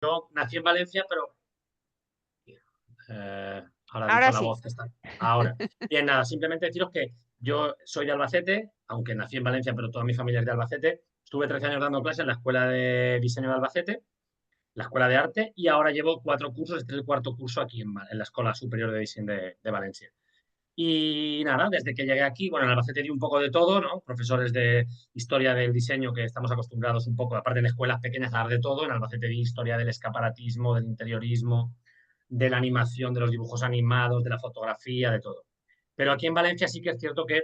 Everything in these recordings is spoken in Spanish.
Yo nací en Valencia, pero ahora ha dicho Ahora la sí. voz que está. Ahora. Bien, nada, simplemente deciros que yo soy de Albacete, aunque nací en Valencia, pero toda mi familia es de Albacete. Estuve 13 años dando clases en la Escuela de Diseño de Albacete, la Escuela de Arte, y ahora llevo 4 cursos, este es el cuarto curso aquí en la Escuela Superior de Diseño de Valencia. Y nada, desde que llegué aquí, bueno, en Albacete di un poco de todo, ¿no? Profesores de historia del diseño que estamos acostumbrados un poco, aparte en escuelas pequeñas, a dar de todo. En Albacete di historia del escaparatismo, del interiorismo, de la animación, de los dibujos animados, de la fotografía, de todo. Pero aquí en Valencia sí que es cierto que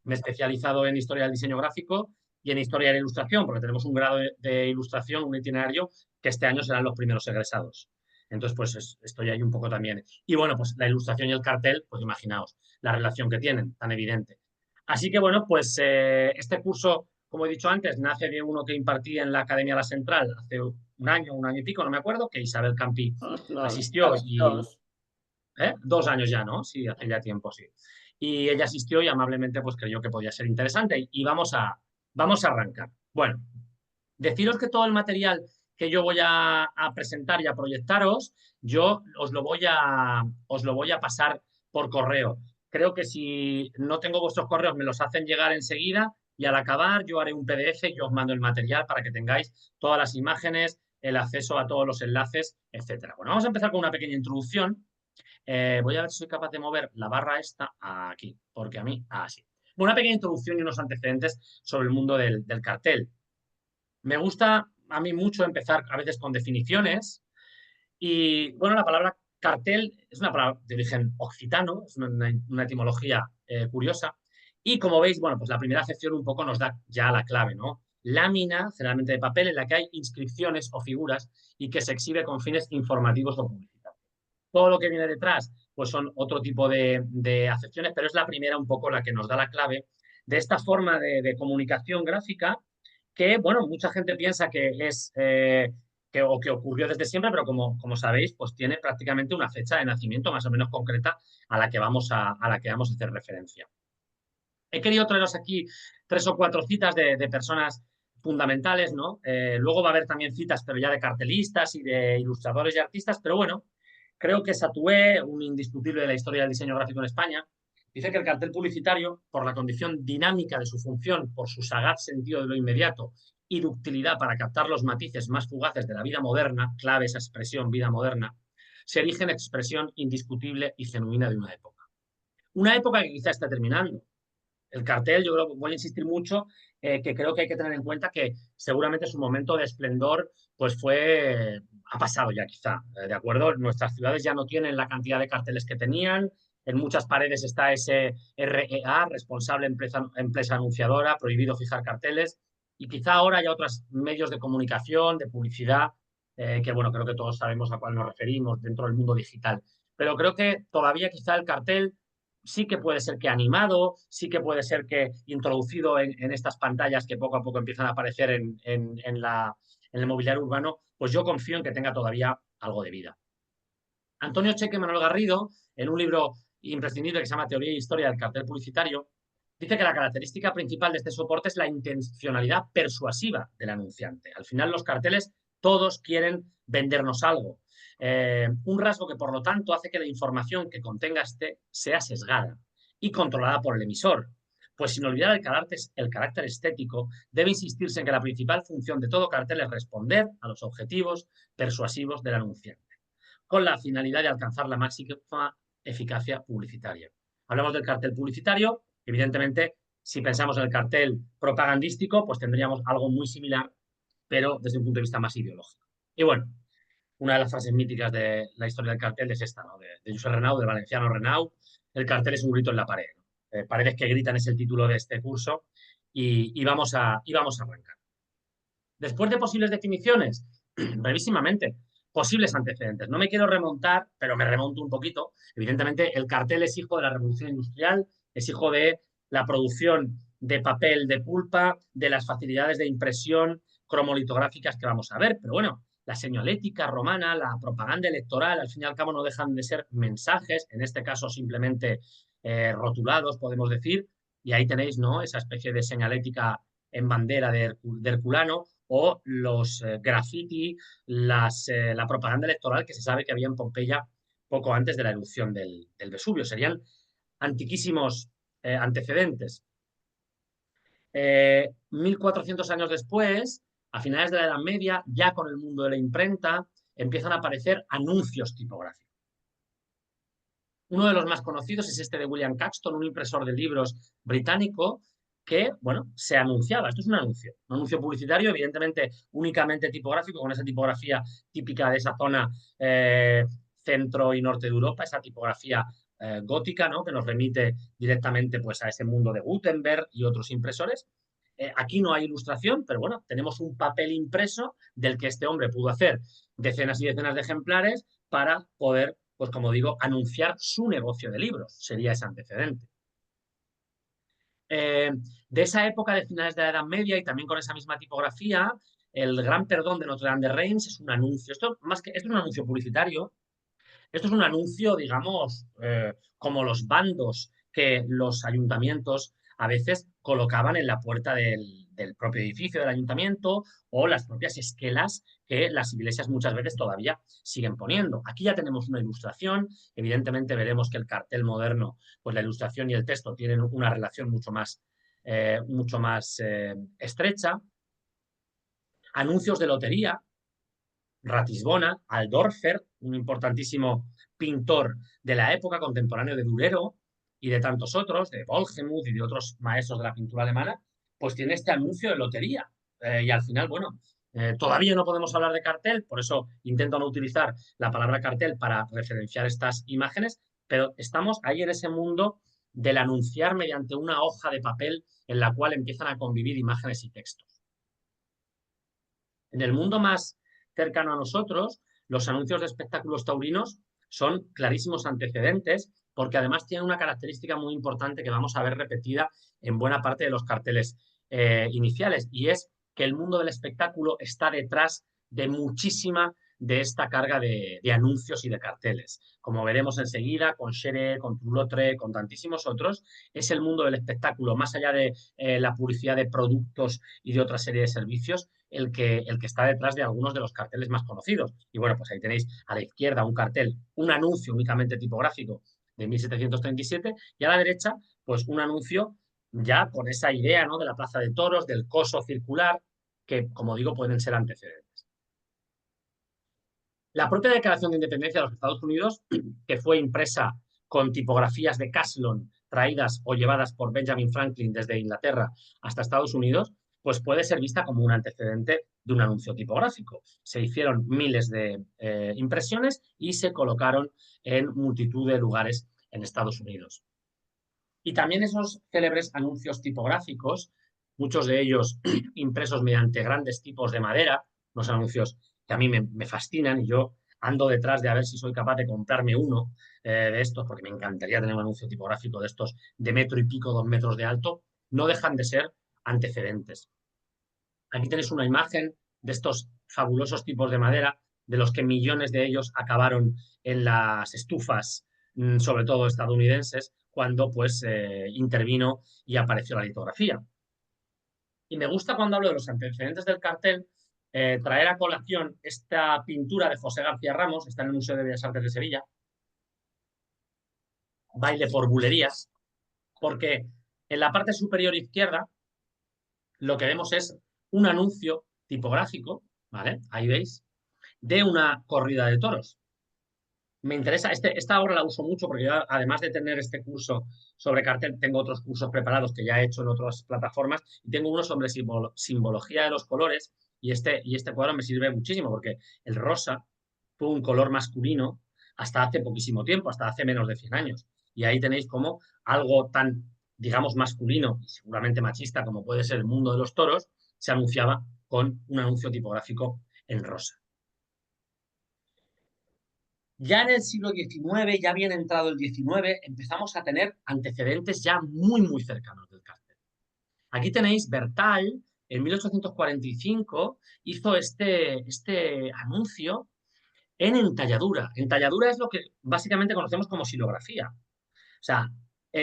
me he especializado en historia del diseño gráfico y en historia de la ilustración, porque tenemos un grado de ilustración, un itinerario, que este año serán los primeros egresados. Entonces, pues estoy ahí un poco también. Y bueno, pues la ilustración y el cartel, pues imaginaos la relación que tienen, tan evidente. Así que bueno, pues este curso, como he dicho antes, nace de uno que impartí en la Academia La Central hace un año y pico, no me acuerdo, que Isabel Campi Ostras, asistió casi y dos. 2 años ya, ¿no? Sí, hace ya tiempo, sí. Y ella asistió y amablemente pues creyó que podía ser interesante y vamos a arrancar. Bueno, deciros que todo el material que yo voy a presentar y a proyectaros, yo os lo voy a pasar por correo. Creo que si no tengo vuestros correos, me los hacen llegar enseguida y al acabar yo haré un PDF y os mando el material para que tengáis todas las imágenes, el acceso a todos los enlaces, etcétera. Bueno, vamos a empezar con una pequeña introducción. Voy a ver si soy capaz de mover la barra esta aquí, porque a mí, así. Bueno, una pequeña introducción y unos antecedentes sobre el mundo del cartel. Me gusta a mí mucho empezar a veces con definiciones y, bueno, la palabra cartel es una palabra de origen occitano, es una etimología curiosa. Y como veis, bueno, pues la primera acepción un poco nos da ya la clave, ¿no? Lámina, generalmente de papel, en la que hay inscripciones o figuras y que se exhibe con fines informativos o publicitarios. Todo lo que viene detrás, pues son otro tipo de acepciones, pero es la primera un poco la que nos da la clave de esta forma de comunicación gráfica que, bueno, mucha gente piensa que es o que ocurrió desde siempre, pero como sabéis, pues tiene prácticamente una fecha de nacimiento más o menos concreta a la que vamos a hacer referencia. He querido traeros aquí 3 o 4 citas de personas fundamentales, ¿no? Luego va a haber también citas, pero ya de cartelistas y de ilustradores y artistas, pero bueno, creo que Satué, un indiscutible de la historia del diseño gráfico en España, dice que el cartel publicitario, por la condición dinámica de su función, por su sagaz sentido de lo inmediato y ductilidad para captar los matices más fugaces de la vida moderna, clave esa expresión vida moderna, se erige en expresión indiscutible y genuina de una época. Una época que quizá está terminando. El cartel, yo creo, voy a insistir mucho, que creo que hay que tener en cuenta que seguramente su momento de esplendor pues ha pasado ya quizá, ¿de acuerdo? Nuestras ciudades ya no tienen la cantidad de carteles que tenían, en muchas paredes está ese REA, responsable empresa anunciadora, prohibido fijar carteles, y quizá ahora haya otros medios de comunicación, de publicidad, que bueno, creo que todos sabemos a cuál nos referimos dentro del mundo digital. Pero creo que todavía quizá el cartel sí que puede ser que animado, sí que puede ser que introducido en estas pantallas que poco a poco empiezan a aparecer en el mobiliario urbano, pues yo confío en que tenga todavía algo de vida. Antonio Cheque Manuel Garrido, en un libro imprescindible que se llama Teoría e Historia del Cartel Publicitario, dice que la característica principal de este soporte es la intencionalidad persuasiva del anunciante. Al final los carteles todos quieren vendernos algo. Un rasgo que, por lo tanto, hace que la información que contenga este sea sesgada y controlada por el emisor. Pues sin olvidar el carácter estético, debe insistirse en que la principal función de todo cartel es responder a los objetivos persuasivos del anunciante, con la finalidad de alcanzar la máxima eficacia publicitaria. Hablamos del cartel publicitario, evidentemente, si pensamos en el cartel propagandístico, pues tendríamos algo muy similar, pero desde un punto de vista más ideológico. Y bueno, una de las frases míticas de la historia del cartel es esta, ¿no? De Josep Renau, del valenciano Renau: el cartel es un grito en la pared, ¿no? Paredes que gritan es el título de este curso y vamos a arrancar. Después de posibles definiciones, brevísimamente, posibles antecedentes. No me quiero remontar, pero me remonto un poquito. Evidentemente, el cartel es hijo de la revolución industrial, es hijo de la producción de papel de pulpa, de las facilidades de impresión cromolitográficas que vamos a ver. Pero bueno, la señalética romana, la propaganda electoral, al fin y al cabo no dejan de ser mensajes, en este caso simplemente rotulados, podemos decir, y ahí tenéis, ¿no?, esa especie de señalética en bandera de Herculano, o los graffiti, la propaganda electoral que se sabe que había en Pompeya poco antes de la erupción del Vesubio. Serían antiquísimos antecedentes. 1400 años después, a finales de la Edad Media, ya con el mundo de la imprenta, empiezan a aparecer anuncios tipográficos. Uno de los más conocidos es este de William Caxton, un impresor de libros británico que, bueno, se anunciaba. Esto es un anuncio publicitario, evidentemente únicamente tipográfico, con esa tipografía típica de esa zona centro y norte de Europa, esa tipografía gótica, ¿no? Que nos remite directamente pues, a ese mundo de Gutenberg y otros impresores. Aquí no hay ilustración, pero bueno, tenemos un papel impreso del que este hombre pudo hacer decenas y decenas de ejemplares para poder, pues como digo, anunciar su negocio de libros. Sería ese antecedente. De esa época de finales de la Edad Media y también con esa misma tipografía, el Gran Perdón de Notre Dame de Reims es un anuncio. Esto es un anuncio publicitario. Esto es un anuncio, digamos, como los bandos que los ayuntamientos a veces colocaban en la puerta del propio edificio del ayuntamiento o las propias esquelas que las iglesias muchas veces todavía siguen poniendo. Aquí ya tenemos una ilustración. Evidentemente veremos que el cartel moderno, pues la ilustración y el texto tienen una relación mucho más estrecha. Anuncios de lotería, Ratisbona, Aldorfer, un importantísimo pintor de la época, contemporáneo de Durero y de tantos otros, de Wolgemuth y de otros maestros de la pintura alemana, pues tiene este anuncio de lotería. Y al final, bueno, todavía no podemos hablar de cartel, por eso intento no utilizar la palabra cartel para referenciar estas imágenes, pero estamos ahí en ese mundo del anunciar mediante una hoja de papel en la cual empiezan a convivir imágenes y textos. En el mundo más cercano a nosotros, los anuncios de espectáculos taurinos son clarísimos antecedentes porque además tienen una característica muy importante que vamos a ver repetida en buena parte de los carteles iniciales, y es que el mundo del espectáculo está detrás de muchísima de esta carga de anuncios y de carteles. Como veremos enseguida, con Xere, con Toulotre, con tantísimos otros, es el mundo del espectáculo, más allá de la publicidad de productos y de otra serie de servicios, el que está detrás de algunos de los carteles más conocidos. Y bueno, pues ahí tenéis a la izquierda un cartel, un anuncio únicamente tipográfico de 1737 y a la derecha, pues un anuncio ya con esa idea, ¿no?, de la plaza de toros, del coso circular, que, como digo, pueden ser antecedentes. La propia Declaración de Independencia de los Estados Unidos, que fue impresa con tipografías de Caslon traídas o llevadas por Benjamin Franklin desde Inglaterra hasta Estados Unidos, pues puede ser vista como un antecedente de un anuncio tipográfico. Se hicieron miles de impresiones y se colocaron en multitud de lugares en Estados Unidos. Y también esos célebres anuncios tipográficos, muchos de ellos impresos mediante grandes tipos de madera, unos anuncios que a mí me fascinan y yo ando detrás de a ver si soy capaz de comprarme uno de estos, porque me encantaría tener un anuncio tipográfico de estos de metro y pico, 2 metros de alto, no dejan de ser antecedentes. Aquí tenéis una imagen de estos fabulosos tipos de madera, de los que millones de ellos acabaron en las estufas, sobre todo estadounidenses, cuando pues intervino y apareció la litografía. Y me gusta cuando hablo de los antecedentes del cartel, traer a colación esta pintura de José García Ramos, está en el Museo de Bellas Artes de Sevilla, Baile por bulerías, porque en la parte superior izquierda lo que vemos es un anuncio tipográfico, ¿vale? Ahí veis, de una corrida de toros. Me interesa, esta obra la uso mucho porque yo, además de tener este curso sobre cartel, tengo otros cursos preparados que ya he hecho en otras plataformas y tengo uno sobre simbología de los colores y este cuadro me sirve muchísimo porque el rosa fue un color masculino hasta hace poquísimo tiempo, hasta hace menos de 100 años. Y ahí tenéis como algo tan, digamos, masculino y seguramente machista como puede ser el mundo de los toros, se anunciaba con un anuncio tipográfico en rosa. Ya en el siglo XIX, ya bien entrado el XIX, empezamos a tener antecedentes ya muy, muy cercanos del cartel. Aquí tenéis Bertal, en 1845, hizo este anuncio en entalladura. Entalladura es lo que básicamente conocemos como silografía. O sea,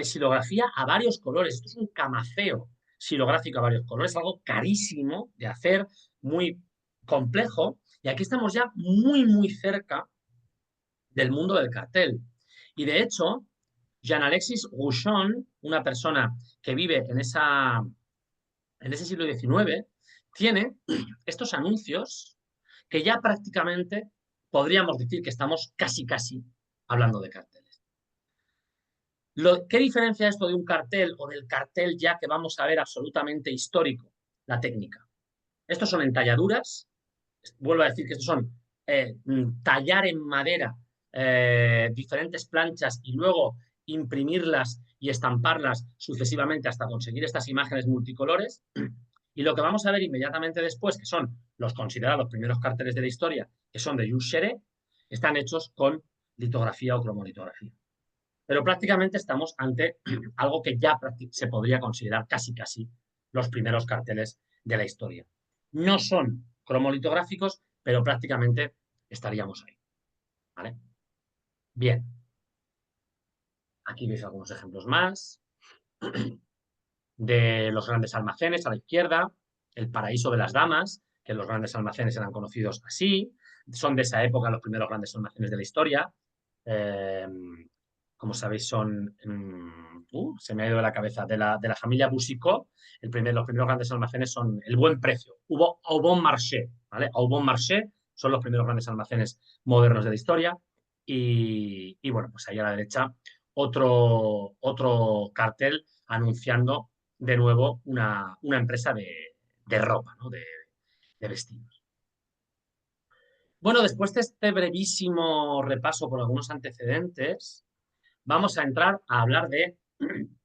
silografía a varios colores. Esto es un camafeo. xilográfico a varios colores, algo carísimo de hacer, muy complejo, y aquí estamos ya muy, muy cerca del mundo del cartel. Y de hecho, Jean-Alexis Rouchon, una persona que vive en ese siglo XIX, tiene estos anuncios que ya prácticamente podríamos decir que estamos casi, casi hablando de carteles. ¿Qué diferencia esto de un cartel o del cartel ya que vamos a ver absolutamente histórico? La técnica. Estos son entalladuras, vuelvo a decir que estos son tallar en madera diferentes planchas y luego imprimirlas y estamparlas sucesivamente hasta conseguir estas imágenes multicolores. Y lo que vamos a ver inmediatamente después, que son los considerados primeros carteles de la historia, que son de Jules Chéret, están hechos con litografía o cromolitografía. Pero prácticamente estamos ante algo que ya se podría considerar casi casi los primeros carteles de la historia. No son cromolitográficos, pero prácticamente estaríamos ahí. ¿Vale? Bien. Aquí veis algunos ejemplos más de los grandes almacenes a la izquierda, el paraíso de las damas, que los grandes almacenes eran conocidos así, son de esa época los primeros grandes almacenes de la historia. Como sabéis, son, se me ha ido de la cabeza, de la familia Boucicaut, los primeros grandes almacenes son El Buen Precio, Au Bon Marché, ¿vale? Au Bon Marché son los primeros grandes almacenes modernos de la historia. Y bueno, pues ahí a la derecha otro cartel anunciando de nuevo una empresa de ropa, ¿no? de vestidos. Bueno, después de este brevísimo repaso por algunos antecedentes, vamos a entrar a hablar de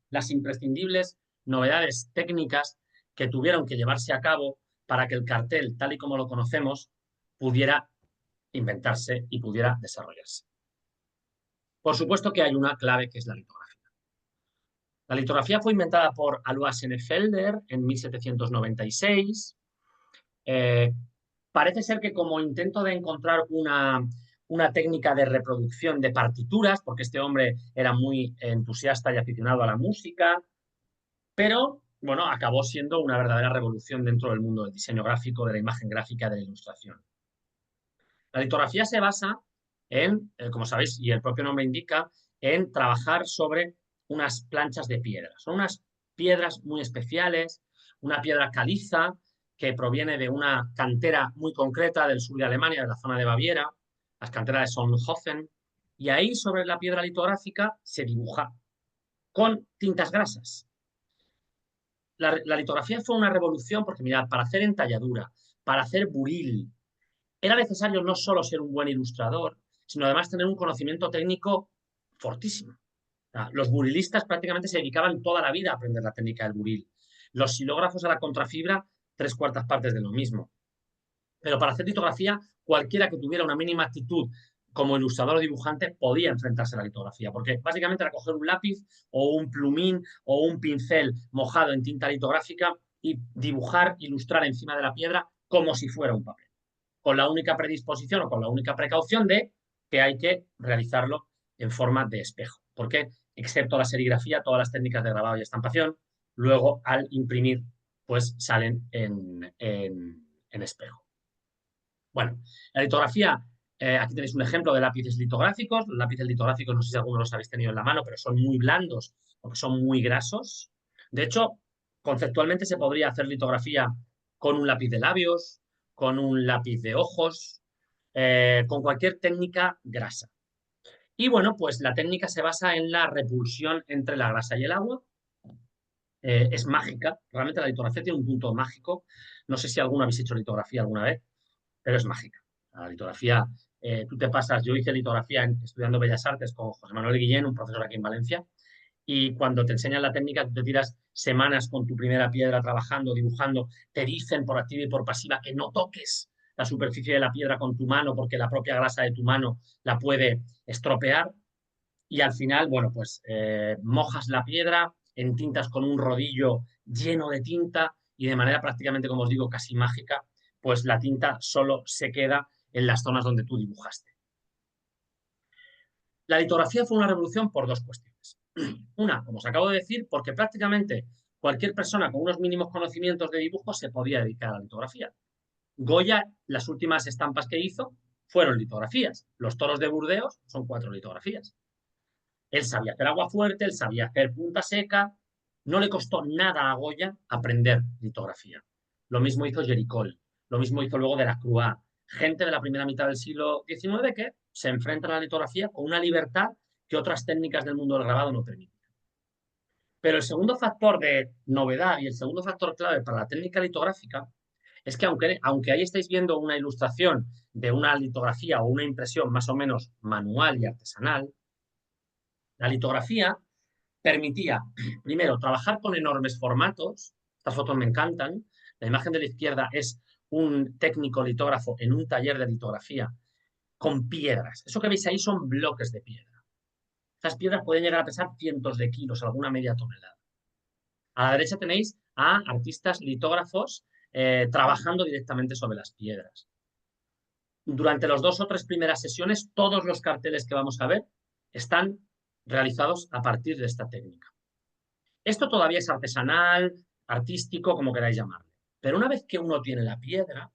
las imprescindibles novedades técnicas que tuvieron que llevarse a cabo para que el cartel, tal y como lo conocemos, pudiera inventarse y pudiera desarrollarse. Por supuesto que hay una clave que es la litografía. La litografía fue inventada por Alois Senefelder en 1796. Parece ser que como intento de encontrar una técnica de reproducción de partituras, porque este hombre era muy entusiasta y aficionado a la música, pero bueno, acabó siendo una verdadera revolución dentro del mundo del diseño gráfico, de la imagen gráfica, de la ilustración. La litografía se basa en, como sabéis, y el propio nombre indica, en trabajar sobre unas planchas de piedra. Son unas piedras muy especiales, una piedra caliza que proviene de una cantera muy concreta del sur de Alemania, de la zona de Baviera, las canteras de Solnhofen, y ahí sobre la piedra litográfica se dibuja con tintas grasas. La litografía fue una revolución porque, mirad, para hacer entalladura, para hacer buril, era necesario no solo ser un buen ilustrador, sino además tener un conocimiento técnico fortísimo. Los burilistas prácticamente se dedicaban toda la vida a aprender la técnica del buril. Los xilógrafos a la contrafibra, 3/4 partes de lo mismo. Pero para hacer litografía, cualquiera que tuviera una mínima actitud como ilustrador o dibujante podía enfrentarse a la litografía, porque básicamente era coger un lápiz o un plumín o un pincel mojado en tinta litográfica y dibujar, ilustrar encima de la piedra como si fuera un papel, con la única predisposición o con la única precaución de que hay que realizarlo en forma de espejo, porque excepto la serigrafía, todas las técnicas de grabado y estampación, luego al imprimir, pues salen en espejo. Bueno, la litografía, aquí tenéis un ejemplo de lápices litográficos. Los lápices litográficos, no sé si algunos los habéis tenido en la mano, pero son muy blandos porque son muy grasos. De hecho, conceptualmente se podría hacer litografía con un lápiz de labios, con un lápiz de ojos, con cualquier técnica grasa. Y bueno, pues la técnica se basa en la repulsión entre la grasa y el agua. Es mágica, realmente la litografía tiene un punto mágico. No sé si alguno habéis hecho litografía alguna vez, pero es mágica. La litografía, tú te pasas, yo hice litografía estudiando Bellas Artes con José Manuel Guillén, un profesor aquí en Valencia, y cuando te enseñan la técnica, tú te tiras semanas con tu primera piedra trabajando, dibujando, te dicen por activa y por pasiva que no toques la superficie de la piedra con tu mano porque la propia grasa de tu mano la puede estropear, y al final, bueno, pues mojas la piedra, entintas con un rodillo lleno de tinta y de manera prácticamente, como os digo, casi mágica, pues la tinta solo se queda en las zonas donde tú dibujaste. La litografía fue una revolución por dos cuestiones. Una, como os acabo de decir, porque prácticamente cualquier persona con unos mínimos conocimientos de dibujo se podía dedicar a la litografía. Goya, las últimas estampas que hizo fueron litografías. Los toros de Burdeos son 4 litografías. Él sabía hacer agua fuerte, él sabía hacer punta seca. No le costó nada a Goya aprender litografía. Lo mismo hizo Géricault, lo mismo hizo luego Delacroix. Gente de la primera mitad del siglo XIX que se enfrenta a la litografía con una libertad que otras técnicas del mundo del grabado no permiten. Pero el segundo factor de novedad y el segundo factor clave para la técnica litográfica es que aunque ahí estáis viendo una ilustración de una litografía o una impresión más o menos manual y artesanal, la litografía permitía, primero, trabajar con enormes formatos. Estas fotos me encantan. La imagen de la izquierda es un técnico litógrafo en un taller de litografía con piedras. Eso que veis ahí son bloques de piedra. Estas piedras pueden llegar a pesar cientos de kilos, alguna media tonelada. A la derecha tenéis a artistas litógrafos trabajando directamente sobre las piedras. Durante las 2 o 3 primeras sesiones, todos los carteles que vamos a ver están realizados a partir de esta técnica. Esto todavía es artesanal, artístico, como queráis llamarlo. Pero una vez que uno tiene la piedra,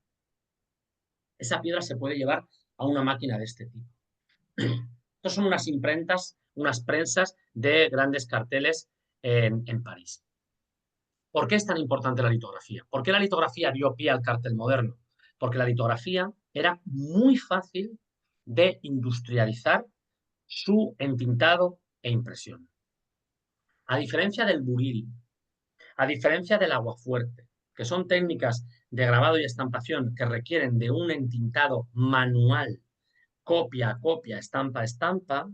esa piedra se puede llevar a una máquina de este tipo. Estos son unas imprentas, unas prensas de grandes carteles en París. ¿Por qué es tan importante la litografía? ¿Por qué la litografía dio pie al cartel moderno? Porque la litografía era muy fácil de industrializar su entintado e impresión. A diferencia del buril, a diferencia del aguafuerte, que son técnicas de grabado y estampación que requieren de un entintado manual, copia a copia, estampa a estampa,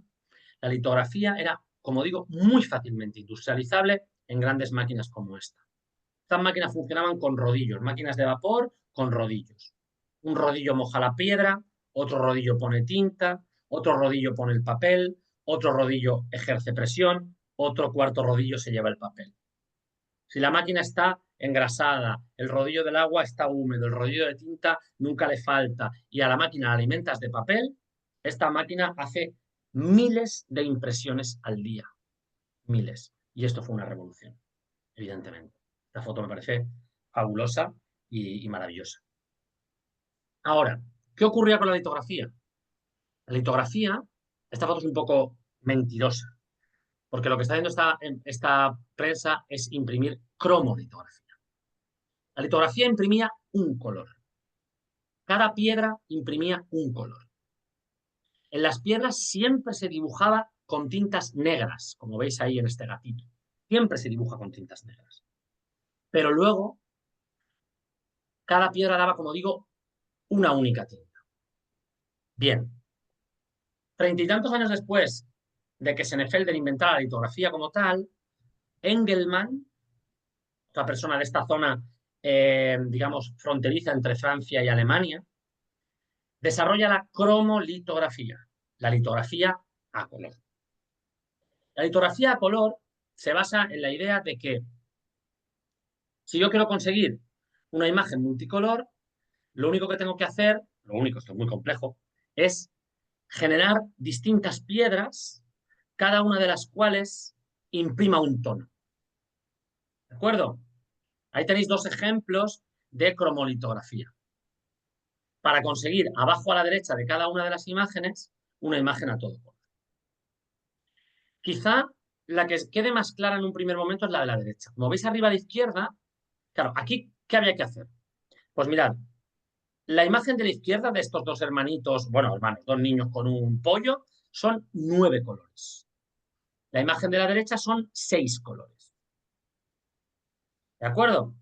la litografía era, como digo, muy fácilmente industrializable en grandes máquinas como esta. Estas máquinas funcionaban con rodillos, máquinas de vapor con rodillos. Un rodillo moja la piedra, otro rodillo pone tinta, otro rodillo pone el papel, otro rodillo ejerce presión, otro cuarto rodillo se lleva el papel. Si la máquina está engrasada, el rodillo del agua está húmedo, el rodillo de tinta nunca le falta y a la máquina la alimentas de papel, esta máquina hace miles de impresiones al día. Miles. Y esto fue una revolución, evidentemente. Esta foto me parece fabulosa y maravillosa. Ahora, ¿qué ocurría con la litografía? La litografía, esta foto es un poco mentirosa, porque lo que está haciendo esta prensa es imprimir cromolitografía. La litografía imprimía un color. Cada piedra imprimía un color. En las piedras siempre se dibujaba con tintas negras, como veis ahí en este gatito. Siempre se dibuja con tintas negras. Pero luego, cada piedra daba, como digo, una única tinta. Bien, 30 y tantos años después de que Senefelder inventara la litografía como tal, Engelmann, otra persona de esta zona, digamos, fronteriza entre Francia y Alemania, desarrolla la cromolitografía, la litografía a color. La litografía a color se basa en la idea de que si yo quiero conseguir una imagen multicolor, lo único que tengo que hacer, lo único, esto es muy complejo, es generar distintas piedras, cada una de las cuales imprima un tono. ¿De acuerdo? Ahí tenéis 2 ejemplos de cromolitografía. Para conseguir abajo a la derecha de cada una de las imágenes, una imagen a todo color. Quizá la que quede más clara en un primer momento es la de la derecha. Como veis arriba a la izquierda, claro, aquí, ¿qué había que hacer? Pues mirad, la imagen de la izquierda de estos 2 hermanitos, bueno, hermanos, 2 niños con un pollo, son 9 colores. La imagen de la derecha son 6 colores. ¿De acuerdo?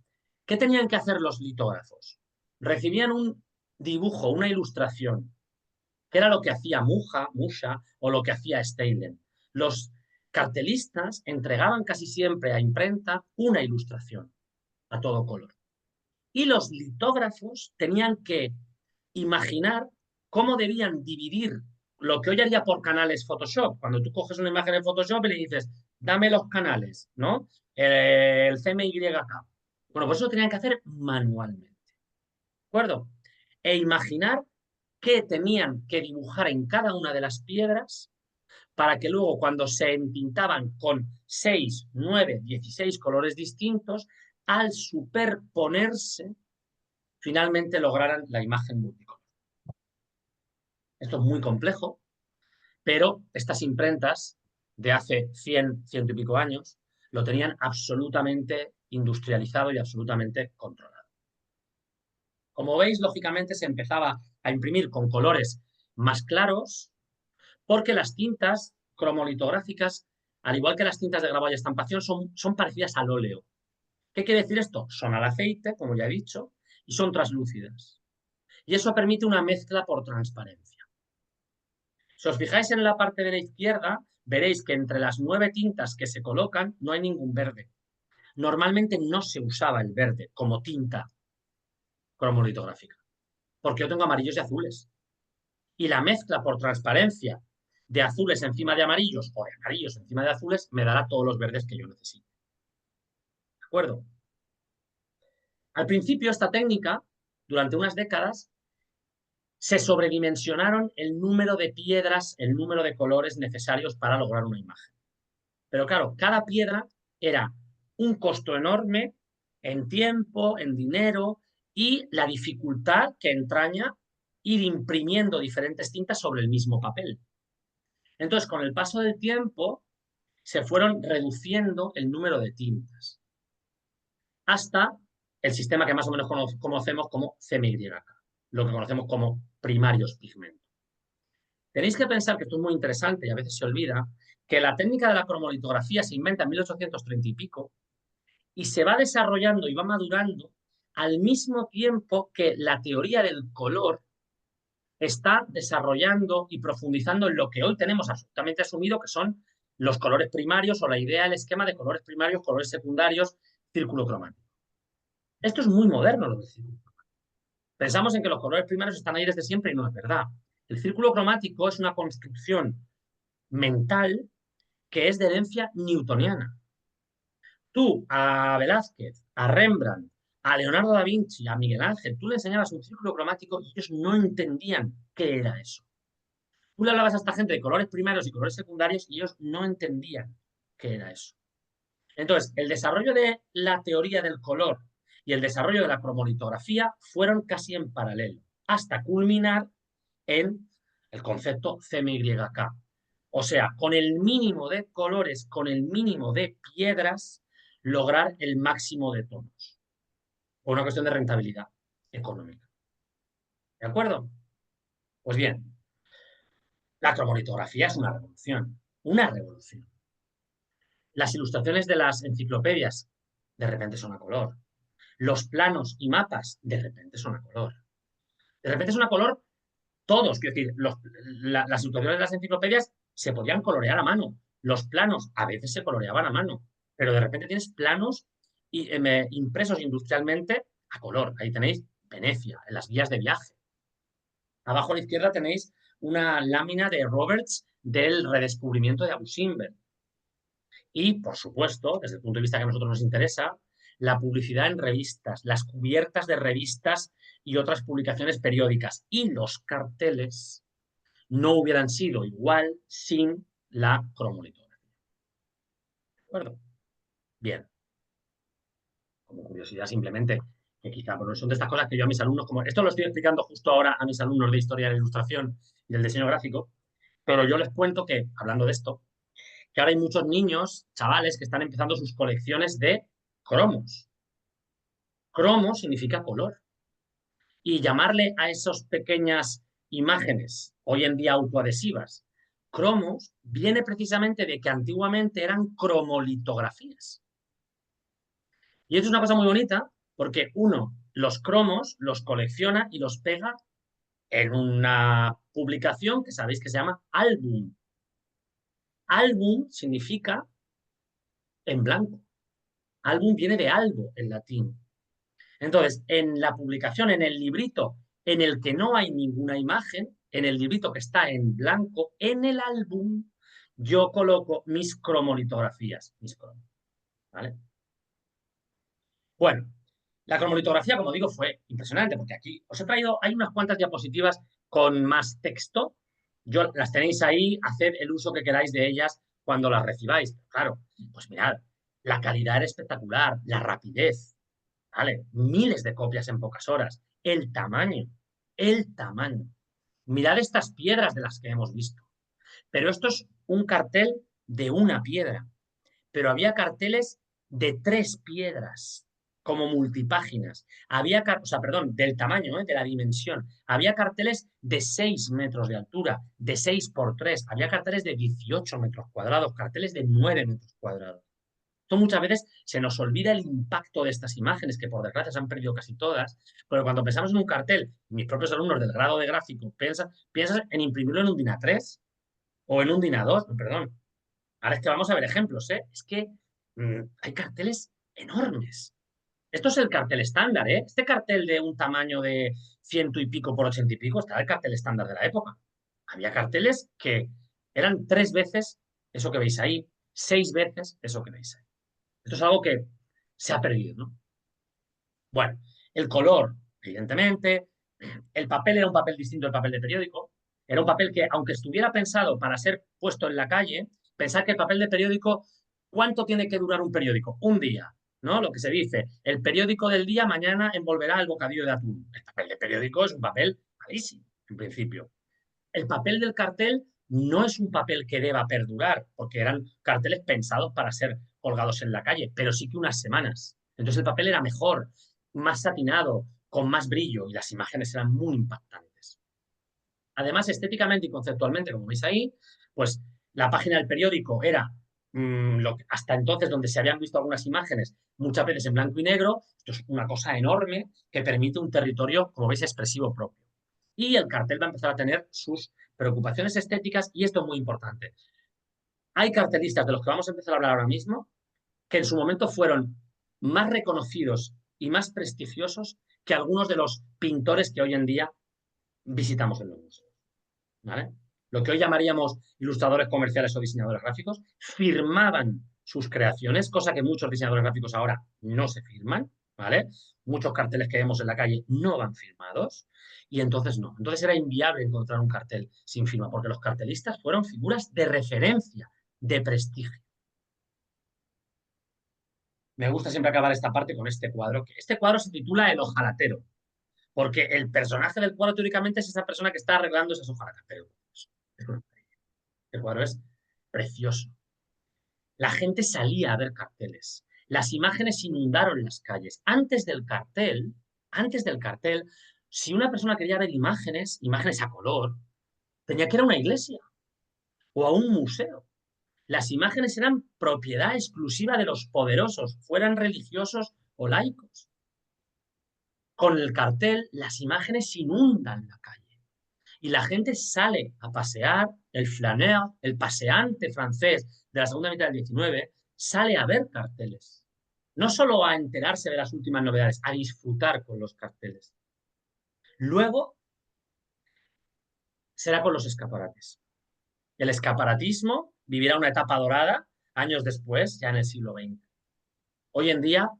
¿Qué tenían que hacer los litógrafos? Recibían un dibujo, una ilustración, que era lo que hacía Musha o lo que hacía Steylen. Los cartelistas entregaban casi siempre a imprenta una ilustración a todo color. Y los litógrafos tenían que imaginar cómo debían dividir lo que hoy haría por canales Photoshop. Cuando tú coges una imagen en Photoshop y le dices, dame los canales, ¿no? El CMYK. Bueno, pues eso tenían que hacer manualmente. ¿De acuerdo? E imaginar qué tenían que dibujar en cada una de las piedras para que luego cuando se entintaban con 6, 9, 16 colores distintos, al superponerse, finalmente lograran la imagen multicolor. Esto es muy complejo, pero estas imprentas de hace 100, ciento y pico años lo tenían absolutamente industrializado y absolutamente controlado. Como veis, lógicamente se empezaba a imprimir con colores más claros porque las tintas cromolitográficas, al igual que las tintas de grabado y estampación, son parecidas al óleo. ¿Qué quiere decir esto? Son al aceite, como ya he dicho, y son translúcidas. Y eso permite una mezcla por transparencia. Si os fijáis en la parte de la izquierda, veréis que entre las 9 tintas que se colocan no hay ningún verde. Normalmente no se usaba el verde como tinta cromolitográfica, porque yo tengo amarillos y azules. Y la mezcla por transparencia de azules encima de amarillos o de amarillos encima de azules me dará todos los verdes que yo necesito. ¿De acuerdo? Al principio, esta técnica, durante unas décadas, se sobredimensionaron el número de piedras, el número de colores necesarios para lograr una imagen. Pero claro, cada piedra era un costo enorme en tiempo, en dinero y la dificultad que entraña ir imprimiendo diferentes tintas sobre el mismo papel. Entonces, con el paso del tiempo, se fueron reduciendo el número de tintas hasta el sistema que más o menos conocemos como CMYK, lo que conocemos como primarios pigmentos. Tenéis que pensar que esto es muy interesante y a veces se olvida, que la técnica de la cromolitografía se inventa en 1830 y pico y se va desarrollando y va madurando al mismo tiempo que la teoría del color está desarrollando y profundizando en lo que hoy tenemos absolutamente asumido, que son los colores primarios o la idea, el esquema de colores primarios, colores secundarios, círculo cromático. Esto es muy moderno, lo del círculo. Pensamos en que los colores primarios están ahí desde siempre y no es verdad. El círculo cromático es una construcción mental que es de herencia newtoniana. Tú a Velázquez, a Rembrandt, a Leonardo da Vinci, a Miguel Ángel, tú le enseñabas un círculo cromático y ellos no entendían qué era eso. Tú le hablabas a esta gente de colores primarios y colores secundarios y ellos no entendían qué era eso. Entonces, el desarrollo de la teoría del color y el desarrollo de la cromolitografía fueron casi en paralelo, hasta culminar en el concepto CMYK. O sea, con el mínimo de colores, con el mínimo de piedras, lograr el máximo de tonos. Por una cuestión de rentabilidad económica. ¿De acuerdo? Pues bien, la cromolitografía es una revolución. Una revolución. Las ilustraciones de las enciclopedias de repente son a color. Los planos y mapas de repente son a color. De repente son a color todos. Quiero decir, las ilustraciones de las enciclopedias se podían colorear a mano. Los planos a veces se coloreaban a mano. Pero de repente tienes planos impresos industrialmente a color. Ahí tenéis Venecia, en las guías de viaje. Abajo a la izquierda tenéis una lámina de Roberts del redescubrimiento de Abu Simbel. Y, por supuesto, desde el punto de vista que a nosotros nos interesa, la publicidad en revistas, las cubiertas de revistas y otras publicaciones periódicas y los carteles no hubieran sido igual sin la cromolitografía. ¿De acuerdo? Bien. Como curiosidad simplemente, que quizá bueno, son de estas cosas que yo a mis alumnos, como esto lo estoy explicando justo ahora a mis alumnos de Historia de la Ilustración y del diseño gráfico, pero yo les cuento que, hablando de esto, que ahora hay muchos niños, chavales, que están empezando sus colecciones de cromos. Cromo significa color. Y llamarle a esas pequeñas imágenes, hoy en día autoadhesivas, cromos, viene precisamente de que antiguamente eran cromolitografías. Y esto es una cosa muy bonita porque uno, los cromos los colecciona y los pega en una publicación que sabéis que se llama álbum. Álbum significa en blanco. Álbum viene de algo en latín. Entonces, en la publicación, en el librito en el que no hay ninguna imagen, en el librito que está en blanco, en el álbum, yo coloco mis cromolitografías, mis cromos, ¿vale? Bueno, la cromolitografía, como digo, fue impresionante, porque aquí os he traído, hay unas cuantas diapositivas con más texto, Yo las tenéis ahí, haced el uso que queráis de ellas cuando las recibáis. Claro, pues mirad, la calidad era espectacular, la rapidez, ¿vale? Miles de copias en pocas horas, el tamaño, el tamaño. Mirad estas piedras de las que hemos visto. Pero esto es un cartel de una piedra. Pero había carteles de 3 piedras, como multipáginas. Había, o sea, perdón, del tamaño, de la dimensión. Había carteles de 6 metros de altura, de 6 por 3. Había carteles de 18 metros cuadrados, carteles de 9 metros cuadrados. Esto muchas veces se nos olvida el impacto de estas imágenes, que por desgracia se han perdido casi todas, pero cuando pensamos en un cartel, mis propios alumnos del grado de gráfico piensan en imprimirlo en un DIN A3 o en un DIN A2, perdón. Ahora es que vamos a ver ejemplos, ¿eh? Es que hay carteles enormes. Esto es el cartel estándar, ¿eh? Este cartel de un tamaño de 100 y pico por 80 y pico está el cartel estándar de la época. Había carteles que eran 3 veces eso que veis ahí, 6 veces eso que veis ahí. Esto es algo que se ha perdido, ¿no? Bueno, el color, evidentemente. El papel era un papel distinto al papel de periódico. Era un papel que, aunque estuviera pensado para ser puesto en la calle, pensar que el papel de periódico, ¿cuánto tiene que durar un periódico? Un día, ¿no? Lo que se dice, el periódico del día mañana envolverá el bocadillo de atún. El papel de periódico es un papel malísimo, en principio. El papel del cartel no es un papel que deba perdurar, porque eran carteles pensados para ser colgados en la calle, pero sí que unas semanas. Entonces el papel era mejor, más satinado, con más brillo y las imágenes eran muy impactantes. Además, estéticamente y conceptualmente, como veis ahí, pues la página del periódico era hasta entonces donde se habían visto algunas imágenes, muchas veces en blanco y negro. Esto es una cosa enorme que permite un territorio, como veis, expresivo propio. Y el cartel va a empezar a tener sus preocupaciones estéticas y esto es muy importante. Hay cartelistas de los que vamos a empezar a hablar ahora mismo que en su momento fueron más reconocidos y más prestigiosos que algunos de los pintores que hoy en día visitamos en los museos. ¿Vale? Lo que hoy llamaríamos ilustradores comerciales o diseñadores gráficos, firmaban sus creaciones, cosa que muchos diseñadores gráficos ahora no se firman, ¿vale? Muchos carteles que vemos en la calle no van firmados y entonces no. Entonces era inviable encontrar un cartel sin firma porque los cartelistas fueron figuras de referencia, de prestigio. Me gusta siempre acabar esta parte con este cuadro, que este cuadro se titula El ojalatero, porque el personaje del cuadro teóricamente es esa persona que está arreglando esas hojalatas, pero este cuadro es precioso. La gente salía a ver carteles. Las imágenes inundaron las calles. Antes del cartel, si una persona quería ver imágenes a color, tenía que ir a una iglesia o a un museo. Las imágenes eran propiedad exclusiva de los poderosos, fueran religiosos o laicos. Con el cartel, las imágenes inundan la calle y la gente sale a pasear, el flaneur, el paseante francés de la segunda mitad del 19, sale a ver carteles. No solo a enterarse de las últimas novedades, a disfrutar con los carteles. Luego será con los escaparates. El escaparatismo vivirá una etapa dorada años después, ya en el siglo XX. Hoy en día,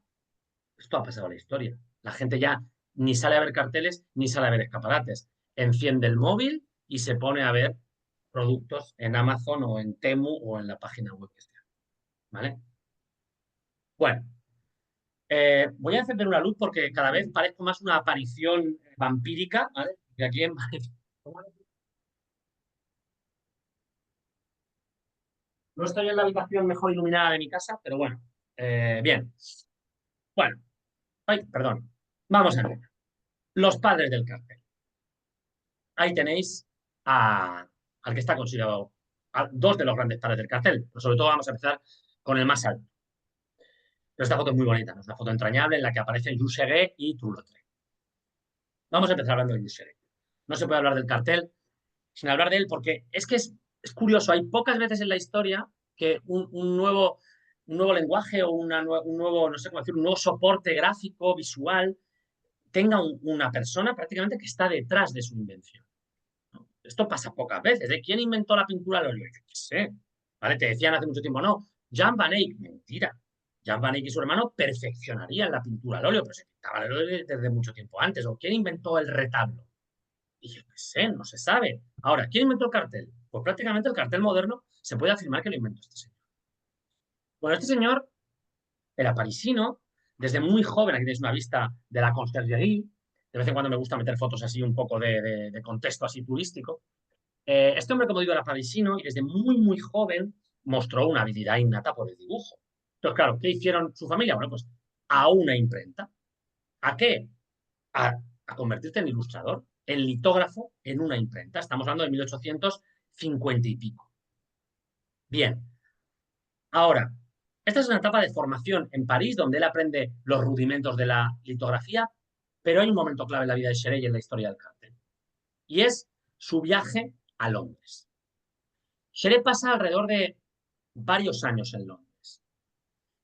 esto ha pasado a la historia. La gente ya ni sale a ver carteles ni sale a ver escaparates. Enciende el móvil y se pone a ver productos en Amazon o en Temu o en la página web que sea. ¿Vale? Bueno, voy a encender una luz porque cada vez parezco más una aparición vampírica, ¿vale? De aquí en Madrid. No estoy en la habitación mejor iluminada de mi casa, pero bueno. Bien. Bueno, ay, perdón. Vamos a ver. Los padres del cartel. Ahí tenéis al que está considerado a dos de los grandes padres del cartel, pero sobre todo vamos a empezar con el más alto. Pero esta foto es muy bonita, ¿no? Es una foto entrañable en la que aparecen Jules y Toulouse. Vamos a empezar hablando de Jules. No se puede hablar del cartel sin hablar de él porque es que es curioso, hay pocas veces en la historia que un nuevo lenguaje o un nuevo, no sé cómo decir, un nuevo soporte gráfico, visual, tenga una persona prácticamente que está detrás de su invención. Esto pasa pocas veces. ¿Eh? ¿Quién inventó la pintura al óleo? Yo qué sé. ¿Vale? Te decían hace mucho tiempo, no, Jan van Eyck. Mentira. Jan van Eyck y su hermano perfeccionarían la pintura al óleo, pero se pintaba al óleo desde mucho tiempo antes. ¿O quién inventó el retablo? Y yo qué sé, no se sabe. Ahora, ¿quién inventó el cartel? Pues prácticamente el cartel moderno se puede afirmar que lo inventó este señor. Bueno, este señor era parisino, desde muy joven, aquí tenéis una vista de la Conciergerie, de vez en cuando me gusta meter fotos así un poco de contexto así turístico. Este hombre, como digo, era parisino y desde muy joven mostró una habilidad innata por el dibujo. Entonces, claro, ¿qué hicieron su familia? Bueno, pues a una imprenta. ¿A qué? A convertirte en ilustrador, en litógrafo en una imprenta. Estamos hablando de 1850 y pico. Bien, ahora, esta es una etapa de formación en París donde él aprende los rudimentos de la litografía, pero hay un momento clave en la vida de Sherey y en la historia del cartel, y es su viaje a Londres. Sherey pasa alrededor de varios años en Londres.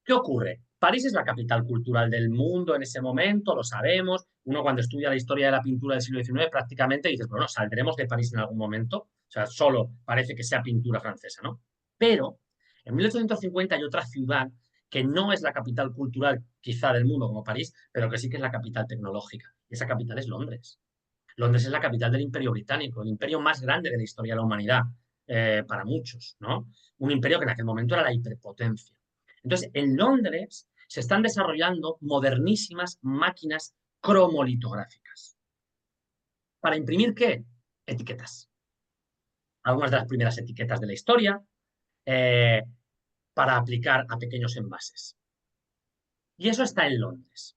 ¿Qué ocurre? París es la capital cultural del mundo en ese momento, lo sabemos. Uno cuando estudia la historia de la pintura del siglo XIX prácticamente dices, bueno, saldremos de París en algún momento. O sea, solo parece que sea pintura francesa, ¿no? Pero en 1850 hay otra ciudad que no es la capital cultural quizá del mundo como París, pero que sí que es la capital tecnológica. Y esa capital es Londres. Londres es la capital del Imperio Británico, el imperio más grande de la historia de la humanidad, para muchos, ¿no? Un imperio que en aquel momento era la hiperpotencia. Entonces, en Londres se están desarrollando modernísimas máquinas cromolitográficas. ¿Para imprimir qué? Etiquetas. Algunas de las primeras etiquetas de la historia, eh, para aplicar a pequeños envases. Y eso está en Londres.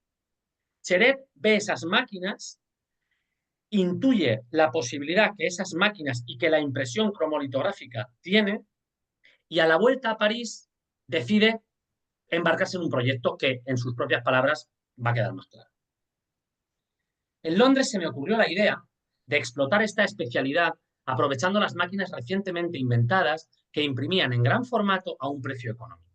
Cheret ve esas máquinas, intuye la posibilidad que esas máquinas y que la impresión cromolitográfica tiene, y a la vuelta a París decide embarcarse en un proyecto que, en sus propias palabras, va a quedar más claro. En Londres se me ocurrió la idea de explotar esta especialidad aprovechando las máquinas recientemente inventadas que imprimían en gran formato a un precio económico.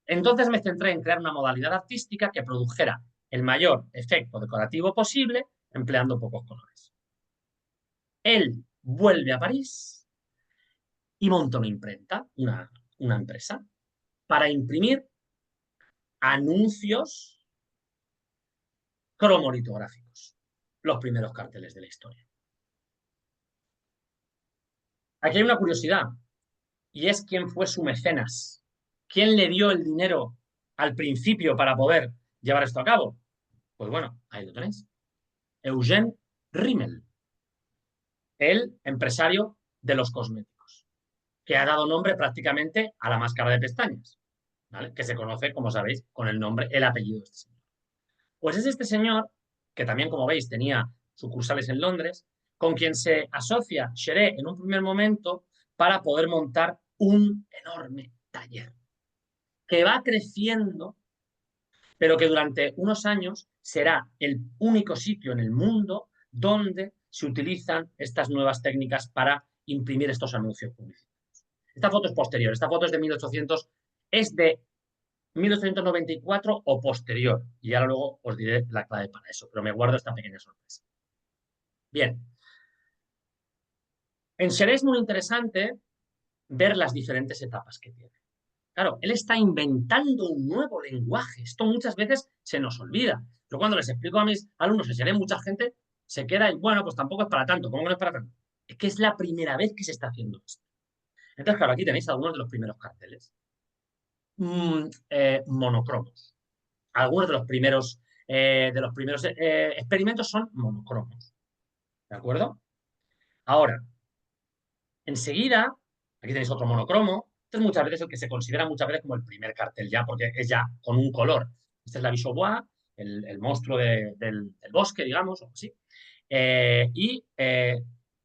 Entonces me centré en crear una modalidad artística que produjera el mayor efecto decorativo posible empleando pocos colores. Él vuelve a París y monta una imprenta, una empresa, para imprimir anuncios cromolitográficos, los primeros carteles de la historia. Aquí hay una curiosidad, y es quién fue su mecenas, quién le dio el dinero al principio para poder llevar esto a cabo. Pues bueno, ahí lo tenéis. Eugène Rimmel, el empresario de los cosméticos, que ha dado nombre prácticamente a la máscara de pestañas, ¿vale? Que se conoce, como sabéis, con el nombre, el apellido de este señor. Pues es este señor, que también, como veis, tenía sucursales en Londres, con quien se asocia Sheré en un primer momento para poder montar un enorme taller que va creciendo, pero que durante unos años será el único sitio en el mundo donde se utilizan estas nuevas técnicas para imprimir estos anuncios publicitarios. Esta foto es posterior, esta foto es de 1800, es de 1894 o posterior. Y ahora luego os diré la clave para eso, pero me guardo esta pequeña sorpresa. Bien, en Seré es muy interesante ver las diferentes etapas que tiene. Claro, él está inventando un nuevo lenguaje. Esto muchas veces se nos olvida. Yo cuando les explico a mis alumnos en Seré, mucha gente se queda y, bueno, pues tampoco es para tanto. ¿Cómo que no es para tanto? Es que es la primera vez que se está haciendo esto. Entonces, claro, aquí tenéis algunos de los primeros carteles. Monocromos. Algunos de los primeros experimentos son monocromos. ¿De acuerdo? Ahora, enseguida, aquí tenéis otro monocromo. Este es muchas veces el que se considera muchas veces como el primer cartel ya, porque es ya con un color. Este es la Bichobois, el monstruo del bosque, digamos, o así.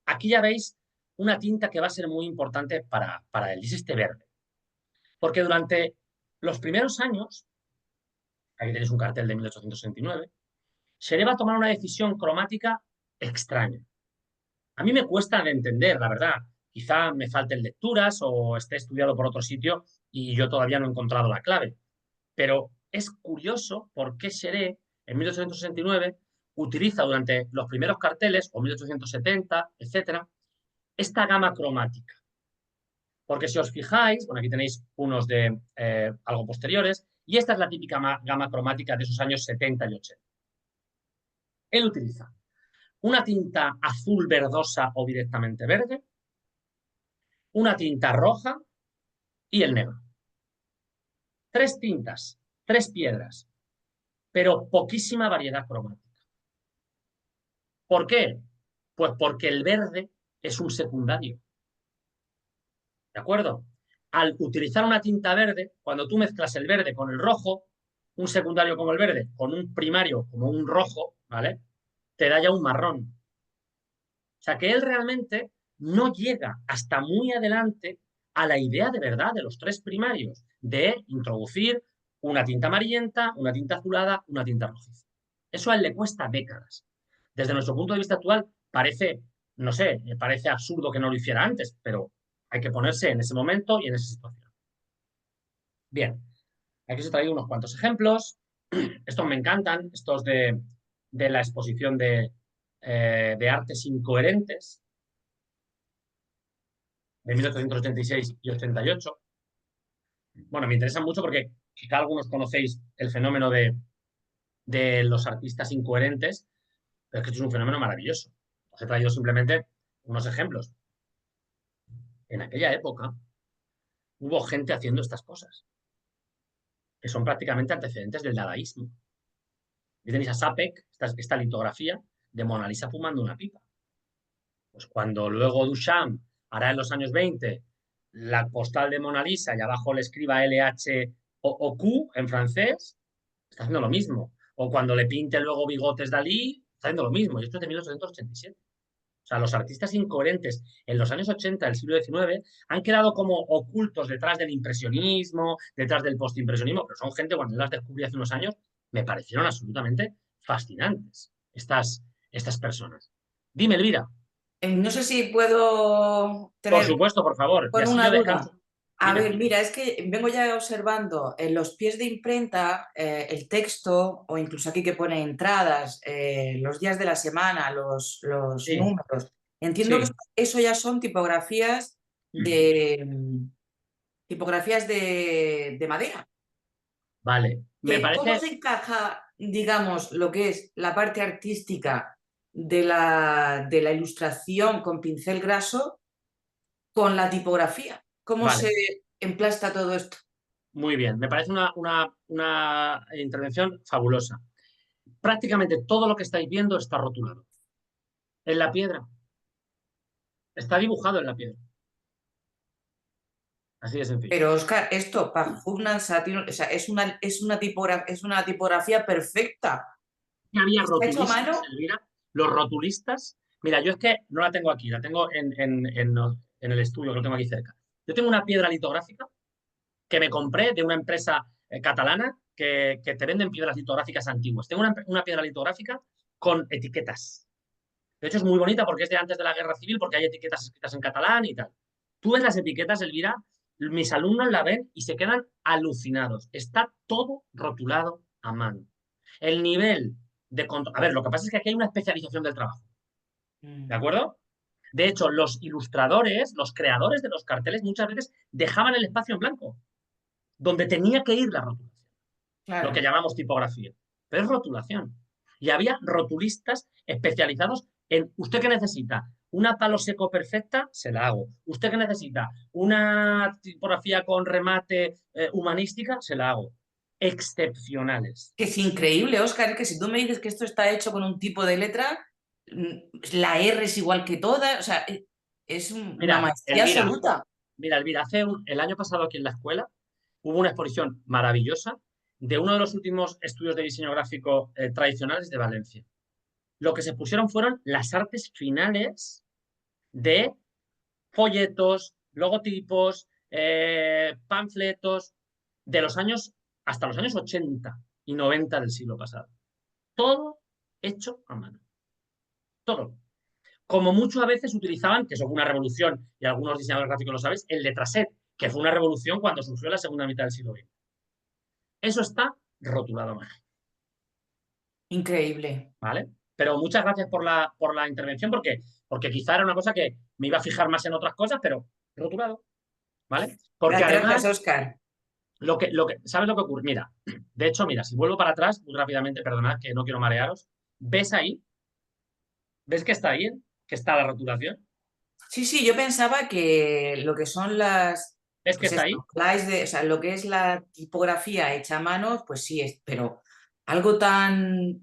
Aquí ya veis una tinta que va a ser muy importante para él, y es este verde. Porque durante los primeros años, aquí tenéis un cartel de 1869, se le va a tomar una decisión cromática extraña. A mí me cuesta de entender, la verdad. Quizá me falten lecturas o esté estudiado por otro sitio y yo todavía no he encontrado la clave. Pero es curioso por qué Seré, en 1869, utiliza durante los primeros carteles, o 1870, etcétera, esta gama cromática. Porque si os fijáis, bueno, aquí tenéis unos de algo posteriores, y esta es la típica gama cromática de esos años 70 y 80. Él utiliza una tinta azul verdosa o directamente verde, una tinta roja y el negro. Tres tintas, tres piedras, pero poquísima variedad cromática. ¿Por qué? Pues porque el verde es un secundario. ¿De acuerdo? Al utilizar una tinta verde, cuando tú mezclas el verde con el rojo, un secundario como el verde con un primario como un rojo, ¿vale? Te da ya un marrón. O sea que él realmente no llega hasta muy adelante a la idea de verdad de los tres primarios, de introducir una tinta amarillenta, una tinta azulada, una tinta rojiza. Eso a él le cuesta décadas. Desde nuestro punto de vista actual parece, no sé, me parece absurdo que no lo hiciera antes, pero hay que ponerse en ese momento y en esa situación. Bien, aquí os he traído unos cuantos ejemplos. Estos me encantan, estos de la exposición de artes incoherentes de 1886 y 88. Bueno, me interesan mucho porque quizá algunos conocéis el fenómeno de los artistas incoherentes, pero es que esto es un fenómeno maravilloso. Os he traído simplemente unos ejemplos. En aquella época hubo gente haciendo estas cosas, que son prácticamente antecedentes del dadaísmo. Y tenéis a Sapek, esta litografía de Mona Lisa fumando una pipa. Pues cuando luego Duchamp hará en los años 20 la postal de Mona Lisa y abajo le escriba LHOQ en francés, está haciendo lo mismo. O cuando le pinte luego bigotes Dalí, está haciendo lo mismo. Y esto es de 1887. O sea, los artistas incoherentes en los años 80 del siglo XIX han quedado como ocultos detrás del impresionismo, detrás del postimpresionismo, pero son gente, cuando yo las descubrí hace unos años, me parecieron absolutamente fascinantes estas personas. Dime, Elvira. No sé si puedo Por tener supuesto, por favor. Y con así una yo descanso. duda. A Dime. ver, mira, es que vengo ya observando en los pies de imprenta el texto, o incluso aquí que pone entradas, los días de la semana, los Sí, números. Entiendo que sí. eso ya son tipografías de madera. Vale. Me ¿Cómo parece, se encaja, digamos, lo que es la parte artística de la ilustración con pincel graso con la tipografía? ¿Cómo se vale, emplasta todo esto? muy bien. Me parece una intervención fabulosa. Prácticamente todo lo que estáis viendo está rotulado. En la piedra. Está dibujado en la piedra. Así de sencillo. Pero, Oscar, esto, Pajugnan Satirn, o sea, es una tipografía perfecta. Y había ¿Está hecho a rotulistas, mano? Elvira, los rotulistas. Mira, yo es que no la tengo aquí, la tengo en el estudio, que lo tengo aquí cerca. Yo tengo una piedra litográfica que me compré de una empresa catalana que te venden piedras litográficas antiguas. Tengo una piedra litográfica con etiquetas. De hecho, es muy bonita porque es de antes de la guerra civil, porque hay etiquetas escritas en catalán y tal. Tú ves las etiquetas, Elvira, mis alumnos la ven y se quedan alucinados. Está todo rotulado a mano. El nivel de control. A ver, lo que pasa es que aquí hay una especialización del trabajo. ¿De Mm, acuerdo? De hecho, los ilustradores, los creadores de los carteles, muchas veces dejaban el espacio en blanco, donde tenía que ir la rotulación, lo que claro. llamamos tipografía. Pero es rotulación. Y había rotulistas especializados en, ¿usted qué necesita? Una palo seco perfecta, se la hago. ¿Usted qué necesita? Una tipografía con remate humanística, se la hago. Excepcionales. Que es increíble, Oscar, que si tú me dices que esto está hecho con un tipo de letra, la R es igual que toda, o sea, es una Mira, maestría Elvira, absoluta. Elvira, el año pasado aquí en la escuela hubo una exposición maravillosa de uno de los últimos estudios de diseño gráfico tradicionales de Valencia. Lo que se pusieron fueron las artes finales de folletos, logotipos, panfletos de los años hasta los años 80 y 90 del siglo pasado. Todo hecho a mano. Todo. Como mucho a veces utilizaban, que eso fue una revolución, y algunos diseñadores gráficos lo sabéis, el letraset, que fue una revolución cuando surgió la segunda mitad del siglo XX. Eso está rotulado a mano, Increíble. ¿vale? Pero muchas gracias por la intervención, porque quizá era una cosa que me iba a fijar más en otras cosas, pero rotulado, ¿vale? Porque Gracias, además, Oscar. ¿sabes lo que ocurre? Mira, de hecho, mira, si vuelvo para atrás, muy rápidamente, perdonad que no quiero marearos, ¿ves ahí? ¿Ves que está ahí? ¿Que está la rotulación? Sí, sí, yo pensaba que lo que son las, ¿Ves que pues está esto, ahí? o sea, lo que es la tipografía hecha a mano, pues sí, es, pero algo tan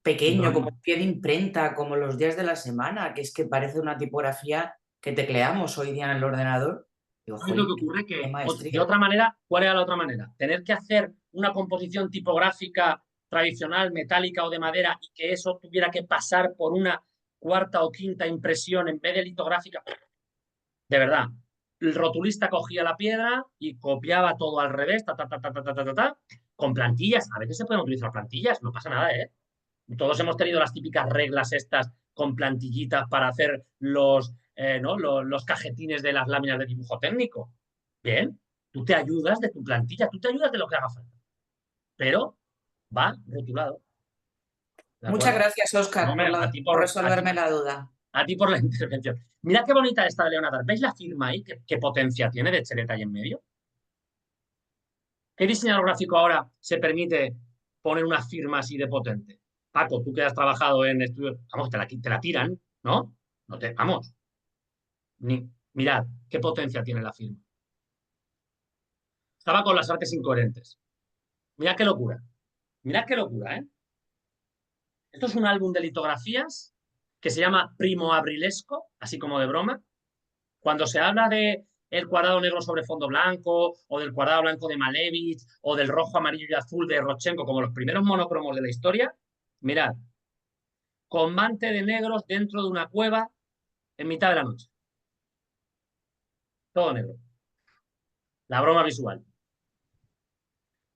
pequeño como No. un pie de imprenta, como los días de la semana, que es que parece una tipografía que tecleamos hoy día en el ordenador. Digo, ¿Sabes lo jolín, que ocurre? qué Que de maestría. otra manera, ¿cuál era la otra manera? Tener que hacer una composición tipográfica tradicional, metálica o de madera, y que eso tuviera que pasar por una cuarta o quinta impresión en vez de litográfica. De verdad, el rotulista cogía la piedra y copiaba todo al revés, con plantillas. A veces se pueden utilizar plantillas, no pasa nada, ¿eh? Todos hemos tenido las típicas reglas estas con plantillitas para hacer ¿no? los cajetines de las láminas de dibujo técnico. Bien, tú te ayudas de tu plantilla, tú te ayudas de lo que haga falta, pero va rotulado, ¿de Muchas acuerdo? gracias, No, Óscar, hombre, por resolverme la duda. a ti por la intervención. Mira qué bonita esta de Leonardo. ¿Veis la firma ahí? ¿Qué potencia tiene de cheleta ahí en medio? ¿Qué diseñador gráfico ahora se permite poner una firma así de potente? Paco, tú que has trabajado en estudios, vamos, te la tiran, ¿no? No te, vamos, mirad qué potencia tiene la firma. Estaba con las artes incoherentes. Mirad qué locura, ¿eh? Esto es un álbum de litografías que se llama Primo Abrilesco, así como de broma. Cuando se habla de el cuadrado negro sobre fondo blanco, o del cuadrado blanco de Malevich, o del rojo, amarillo y azul de Rodchenko, como los primeros monocromos de la historia, mirad, combate de negros dentro de una cueva en mitad de la noche. Todo negro. La broma visual.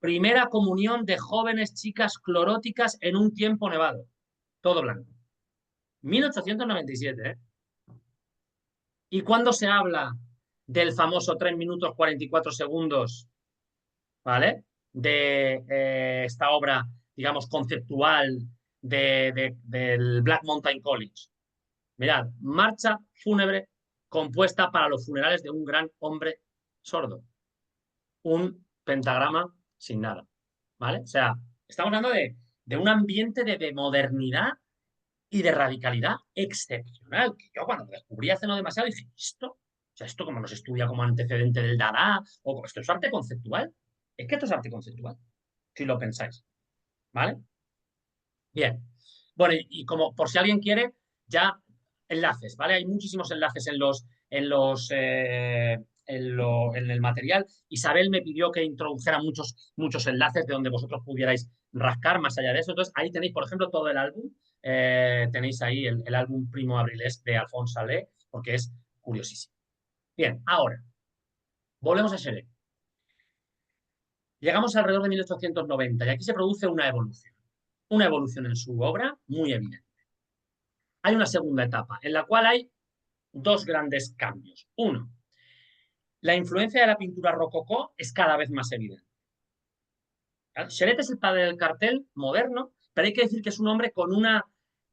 Primera comunión de jóvenes chicas cloróticas en un tiempo nevado. Todo blanco. 1897, ¿eh? ¿Y cuando se habla del famoso 3 minutos 44 segundos, ¿vale? De esta obra, digamos, conceptual del Black Mountain College? Mirad, marcha fúnebre compuesta para los funerales de un gran hombre sordo. Un pentagrama sin nada, ¿vale? O sea, estamos hablando de un ambiente de modernidad y de radicalidad excepcional, que yo cuando lo descubrí hace no demasiado dije, ¿esto? O sea, esto como nos estudia como antecedente del Dada, o esto es arte conceptual. Es que esto es arte conceptual, si lo pensáis, ¿vale? Bien. Bueno, y como por si alguien quiere, ya enlaces, ¿vale? Hay muchísimos enlaces en el material. Isabel me pidió que introdujera muchos enlaces de donde vosotros pudierais rascar más allá de eso. Entonces, ahí tenéis, por ejemplo, todo el álbum. Tenéis ahí el álbum Primo Abriles de Alphonse Allais, porque es curiosísimo. Bien, ahora, volvemos a Seret. Llegamos alrededor de 1890 y aquí se produce una evolución en su obra muy evidente. Hay una segunda etapa en la cual hay dos grandes cambios. Uno, la influencia de la pintura rococó es cada vez más evidente. Seret es el padre del cartel moderno, pero hay que decir que es un hombre con unas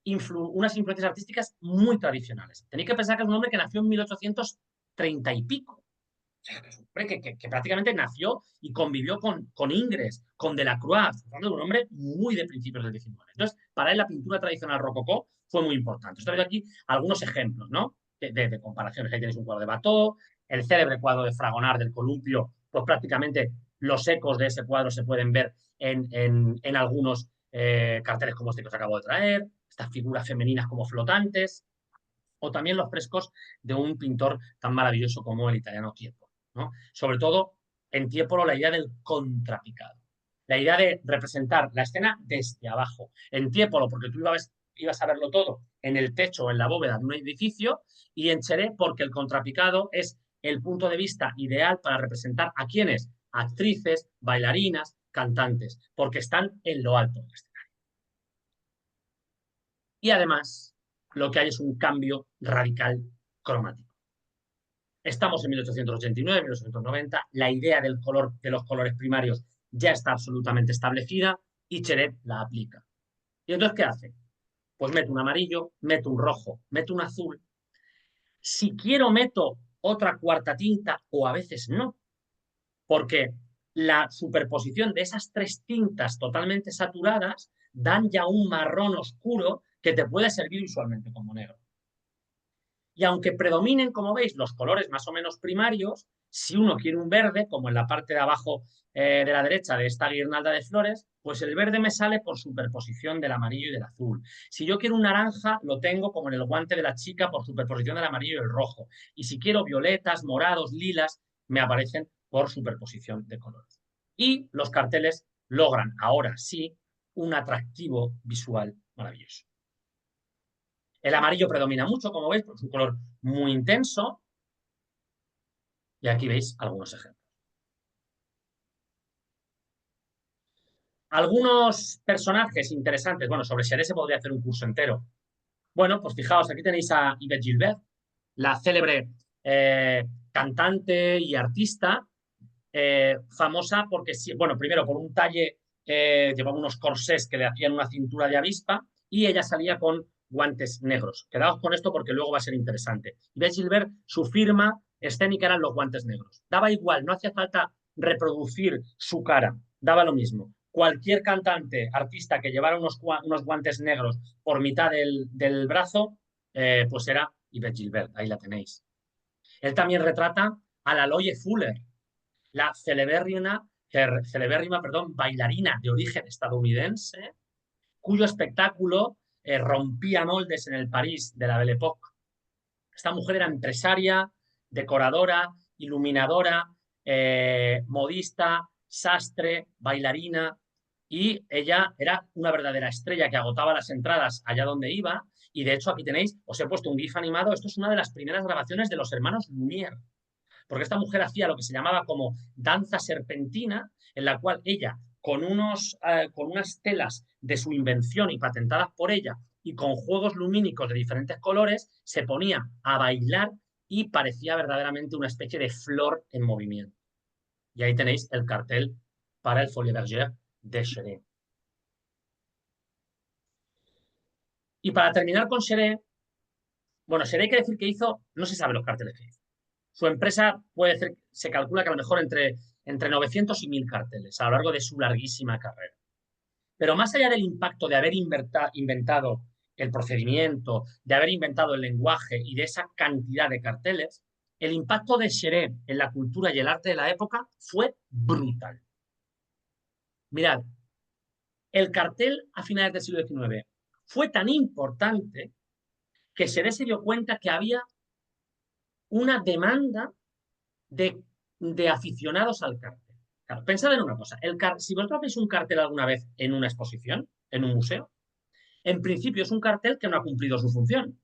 influencias artísticas muy tradicionales. Tenéis que pensar que es un hombre que nació en 1830 y pico. O sea, es un hombre que prácticamente nació y convivió con Ingres, con Delacroix, hablando de un hombre muy de principios del 19. Entonces, para él la pintura tradicional rococó fue muy importante. Os traigo aquí algunos ejemplos, ¿no? De comparaciones. Ahí tenéis un cuadro de Watteau, el célebre cuadro de Fragonard del Columpio, pues prácticamente los ecos de ese cuadro se pueden ver en algunos carteles como este que os acabo de traer, estas figuras femeninas como flotantes, o también los frescos de un pintor tan maravilloso como el italiano Tiepolo, ¿no? Sobre todo en Tiepolo la idea del contrapicado, la idea de representar la escena desde abajo. En Tiepolo, porque tú ibas a verlo todo en el techo o en la bóveda de un edificio, y en Cheré porque el contrapicado es el punto de vista ideal para representar a quienes, actrices, bailarinas, cantantes, porque están en lo alto del escenario. Y además, lo que hay es un cambio radical cromático. Estamos en 1889, 1890, la idea del color, de los colores primarios ya está absolutamente establecida y Cheret la aplica. ¿Y entonces qué hace? Pues meto un amarillo, meto un rojo, meto un azul. Si quiero meto otra cuarta tinta o a veces no, porque la superposición de esas tres tintas totalmente saturadas dan ya un marrón oscuro que te puede servir usualmente como negro. Y aunque predominen, como veis, los colores más o menos primarios, si uno quiere un verde, como en la parte de abajo de la derecha de esta guirnalda de flores, pues el verde me sale por superposición del amarillo y del azul. Si yo quiero un naranja, lo tengo como en el guante de la chica por superposición del amarillo y el rojo. Y si quiero violetas, morados, lilas, me aparecen por superposición de colores. Y los carteles logran, ahora sí, un atractivo visual maravilloso. El amarillo predomina mucho, como veis, porque es un color muy intenso. Y aquí veis algunos ejemplos. Algunos personajes interesantes. Bueno, sobre Xerès se podría hacer un curso entero. Bueno, pues fijaos, aquí tenéis a Yvette Gilbert, la célebre cantante y artista, famosa porque, bueno, primero por un talle, llevaba unos corsés que le hacían una cintura de avispa y ella salía con guantes negros. Quedaos con esto porque luego va a ser interesante. Yvette Gilbert, su firma escénica eran los guantes negros. Daba igual, no hacía falta reproducir su cara, daba lo mismo. Cualquier cantante, artista que llevara unos guantes negros por mitad del brazo, pues era Yvette Gilbert, ahí la tenéis. Él también retrata a la Loie Fuller, la celebérrima, bailarina de origen estadounidense, cuyo espectáculo rompía moldes en el París de la Belle Époque. Esta mujer era empresaria, decoradora, iluminadora, modista, sastre, bailarina, y ella era una verdadera estrella que agotaba las entradas allá donde iba, y de hecho aquí tenéis, os he puesto un GIF animado, esto es una de las primeras grabaciones de los hermanos Lumière, porque esta mujer hacía lo que se llamaba como danza serpentina, en la cual ella, con unas telas de su invención y patentadas por ella, y con juegos lumínicos de diferentes colores, se ponía a bailar y parecía verdaderamente una especie de flor en movimiento. Y ahí tenéis el cartel para el Folie Bergère de Xerès. Y para terminar con Xerès, bueno, Xerès hay que decir que hizo, no se sabe los carteles que hizo. Su empresa puede ser, se calcula que a lo mejor entre 900 y 1000 carteles a lo largo de su larguísima carrera. Pero más allá del impacto de haber inventado el procedimiento, de haber inventado el lenguaje y de esa cantidad de carteles, el impacto de Xerès en la cultura y el arte de la época fue brutal. Mirad, el cartel a finales del siglo XIX fue tan importante que Xerès se dio cuenta que había una demanda de aficionados al cartel. Claro, pensad en una cosa, si vosotros veis un cartel alguna vez en una exposición, en un museo, en principio es un cartel que no ha cumplido su función.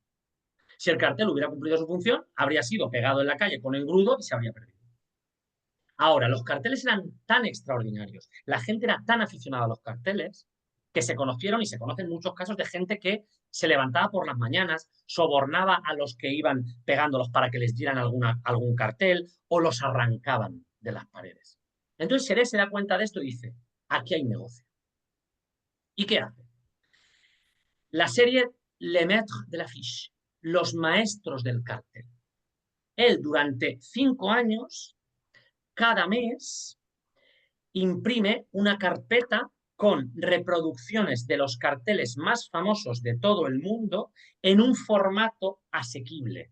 Si el cartel hubiera cumplido su función, habría sido pegado en la calle con engrudo y se habría perdido. Ahora, los carteles eran tan extraordinarios, la gente era tan aficionada a los carteles, que se conocieron y se conocen muchos casos de gente que se levantaba por las mañanas, sobornaba a los que iban pegándolos para que les dieran algún cartel o los arrancaban de las paredes. Entonces Xerès se da cuenta de esto y dice, aquí hay negocio. ¿Y qué hace? La serie Le Maître de l'Affiche, los maestros del cartel. Él durante 5 años, cada mes, imprime una carpeta con reproducciones de los carteles más famosos de todo el mundo en un formato asequible,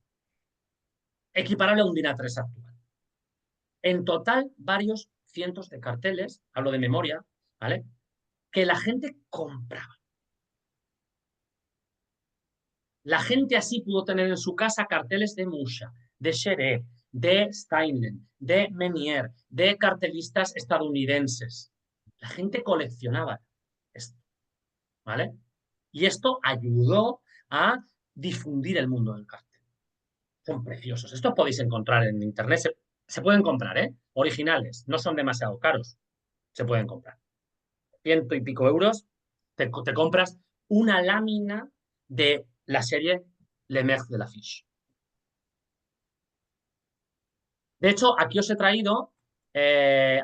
equiparable a un DIN A3 actual. En total, varios cientos de carteles, hablo de memoria, ¿vale?, que la gente compraba. La gente así pudo tener en su casa carteles de Musha, de Xerès, de Steinlen, de Menier, de cartelistas estadounidenses. La gente coleccionaba esto, ¿vale? Y esto ayudó a difundir el mundo del cartel. Son preciosos. Estos podéis encontrar en internet. Se pueden comprar, ¿eh? Originales. No son demasiado caros. Se pueden comprar. 100 y pico euros. Te compras una lámina de la serie Le Maître de l'Affiche. De hecho, aquí os he traído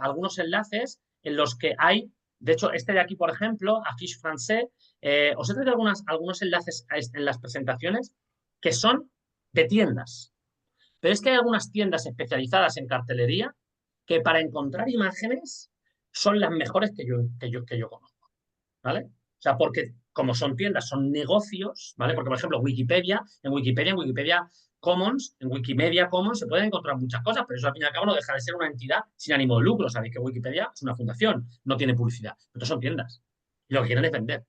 algunos enlaces en los que hay, de hecho, este de aquí, por ejemplo, Affiche Français, os he traído algunos enlaces en las presentaciones que son de tiendas. Pero es que hay algunas tiendas especializadas en cartelería que para encontrar imágenes son las mejores que yo conozco, ¿vale? O sea, porque como son tiendas, son negocios, ¿vale? Porque, por ejemplo, en Wikipedia Commons, en Wikimedia Commons se pueden encontrar muchas cosas, pero eso al fin y al cabo no deja de ser una entidad sin ánimo de lucro. Sabéis que Wikipedia es una fundación, no tiene publicidad, pero son tiendas. Y lo que quieren es vender.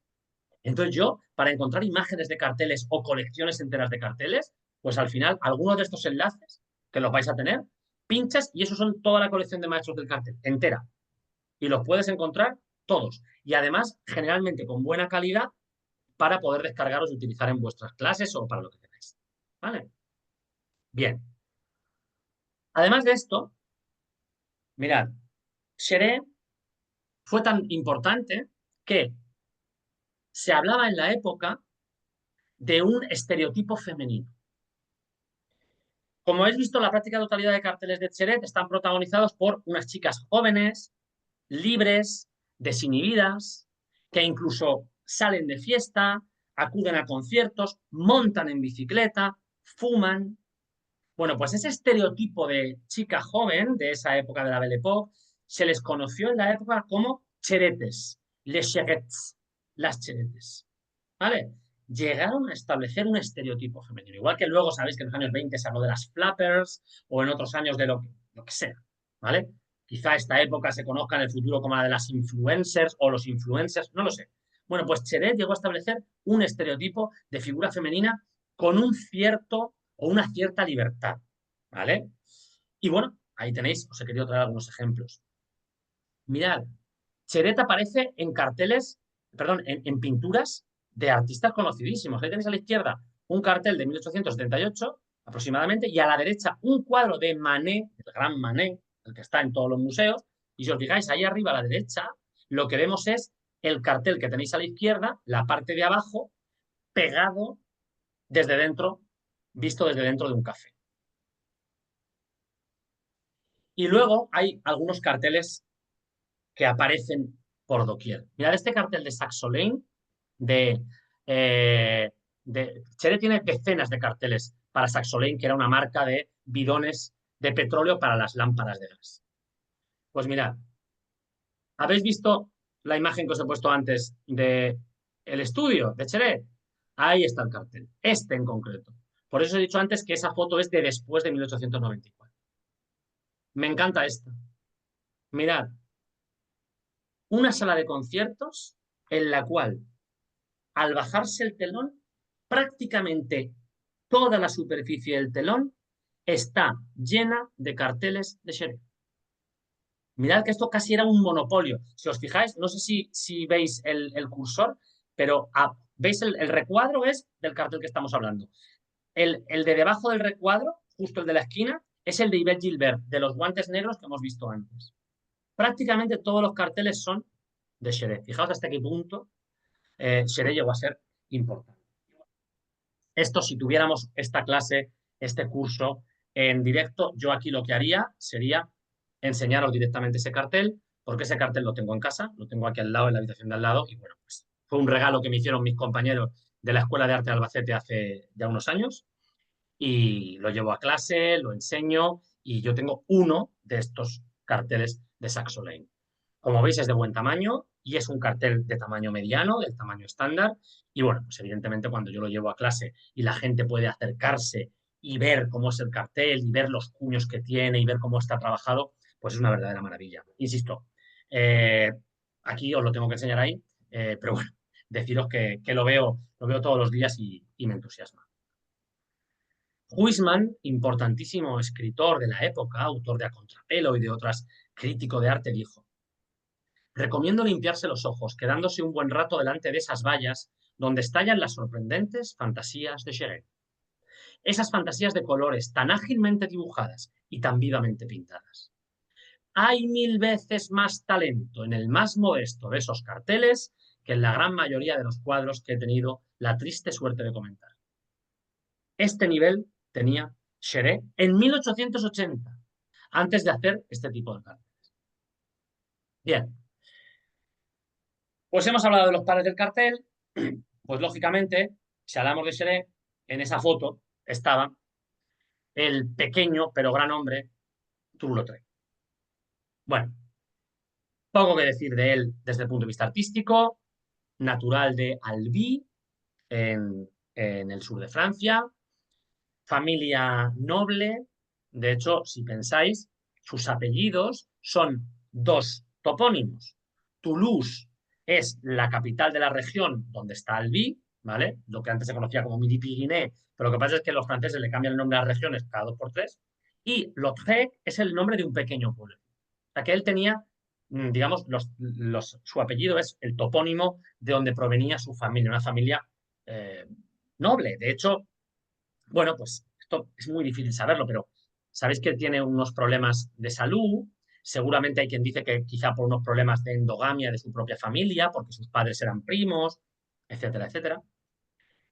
Entonces yo, para encontrar imágenes de carteles o colecciones enteras de carteles, pues al final, algunos de estos enlaces que los vais a tener, pinchas y esos son toda la colección de maestros del cartel, entera. Y los puedes encontrar todos. Y además, generalmente con buena calidad para poder descargaros y utilizar en vuestras clases o para lo que queráis. ¿Vale? Bien. Además de esto, mirad, Xeré fue tan importante que se hablaba en la época de un estereotipo femenino. Como habéis visto, la práctica totalidad de carteles de Xeret están protagonizados por unas chicas jóvenes, libres, desinhibidas, que incluso salen de fiesta, acuden a conciertos, montan en bicicleta, fuman. Bueno, pues ese estereotipo de chica joven de esa época de la Belle Époque se les conoció en la época como cheretes, les cherets, las cheretes. ¿Vale? Llegaron a establecer un estereotipo femenino. Igual que luego sabéis que en los años 20 se habló de las flappers o en otros años de lo que sea. ¿Vale? Quizá esta época se conozca en el futuro como la de las influencers o los influencers, no lo sé. Bueno, pues Cheret llegó a establecer un estereotipo de figura femenina con un cierto o una cierta libertad. ¿Vale? Y bueno, ahí tenéis, os he querido traer algunos ejemplos. Mirad, Cheret aparece en carteles, perdón, en pinturas de artistas conocidísimos. Ahí tenéis a la izquierda un cartel de 1878 aproximadamente y a la derecha un cuadro de Manet, el gran Manet, el que está en todos los museos. Y si os fijáis ahí arriba a la derecha, lo que vemos es el cartel que tenéis a la izquierda, la parte de abajo, pegado desde dentro, visto desde dentro de un café. Y luego hay algunos carteles que aparecen por doquier. Mirad este cartel de Saxo Lane, de, Chere tiene decenas de carteles para Saxo Lane, que era una marca de bidones de petróleo para las lámparas de gas. Pues mirad, ¿habéis visto la imagen que os he puesto antes de el estudio de Chere? Ahí está el cartel, este en concreto. Por eso he dicho antes que esa foto es de después de 1894. Me encanta esta. Mirad, una sala de conciertos en la cual, al bajarse el telón, prácticamente toda la superficie del telón está llena de carteles de Xerez. Mirad que esto casi era un monopolio. Si os fijáis, no sé si veis el cursor, pero veis el recuadro es del cartel que estamos hablando. El de debajo del recuadro, justo el de la esquina, es el de Yvette Gilbert, de los guantes negros que hemos visto antes. Prácticamente todos los carteles son de Xerez. Fijaos hasta qué punto Xerez llegó a ser importante. Esto, si tuviéramos esta clase, este curso en directo, yo aquí lo que haría sería enseñaros directamente ese cartel, porque ese cartel lo tengo en casa, lo tengo aquí al lado, en la habitación de al lado, y bueno, pues fue un regalo que me hicieron mis compañeros de la Escuela de Arte de Albacete hace ya unos años, y lo llevo a clase, lo enseño, y yo tengo uno de estos carteles de Saxo Lane. Como veis, es de buen tamaño y es un cartel de tamaño mediano, del tamaño estándar. Y bueno, pues evidentemente cuando yo lo llevo a clase y la gente puede acercarse y ver cómo es el cartel y ver los cuños que tiene y ver cómo está trabajado, pues es una verdadera maravilla. Insisto, eh, aquí os lo tengo que enseñar ahí, pero bueno, deciros que lo veo todos los días y me entusiasma. Huysman, importantísimo escritor de la época, autor de A Contrapelo y de otras, crítico de arte, dijo: recomiendo limpiarse los ojos, quedándose un buen rato delante de esas vallas donde estallan las sorprendentes fantasías de Xerez. Esas fantasías de colores tan ágilmente dibujadas y tan vivamente pintadas. Hay 1000 veces más talento en el más modesto de esos carteles que en la gran mayoría de los cuadros que he tenido la triste suerte de comentar. Este nivel tenía Xerez en 1880, antes de hacer este tipo de carteles. Bien, pues hemos hablado de los padres del cartel. Pues lógicamente, si hablamos de Xerez, en esa foto estaba el pequeño pero gran hombre Tour-Lautrec. Bueno, poco que decir de él desde el punto de vista artístico. natural de Albi, en el sur de Francia, familia noble. De hecho, si pensáis, sus apellidos son dos topónimos. Toulouse es la capital de la región donde está Albi, ¿vale? Lo que antes se conocía como Midi-Pyrénées, pero lo que pasa es que los franceses le cambian el nombre a las regiones cada 2 por 3. Y Lautrec es el nombre de un pequeño pueblo. O sea que él tenía, digamos, su apellido es el topónimo de donde provenía su familia, una familia eh, noble. De hecho, bueno, pues esto es muy difícil saberlo, pero sabéis que él tiene unos problemas de salud. Seguramente hay quien dice que quizá por unos problemas de endogamia de su propia familia, porque sus padres eran primos, etcétera, etcétera.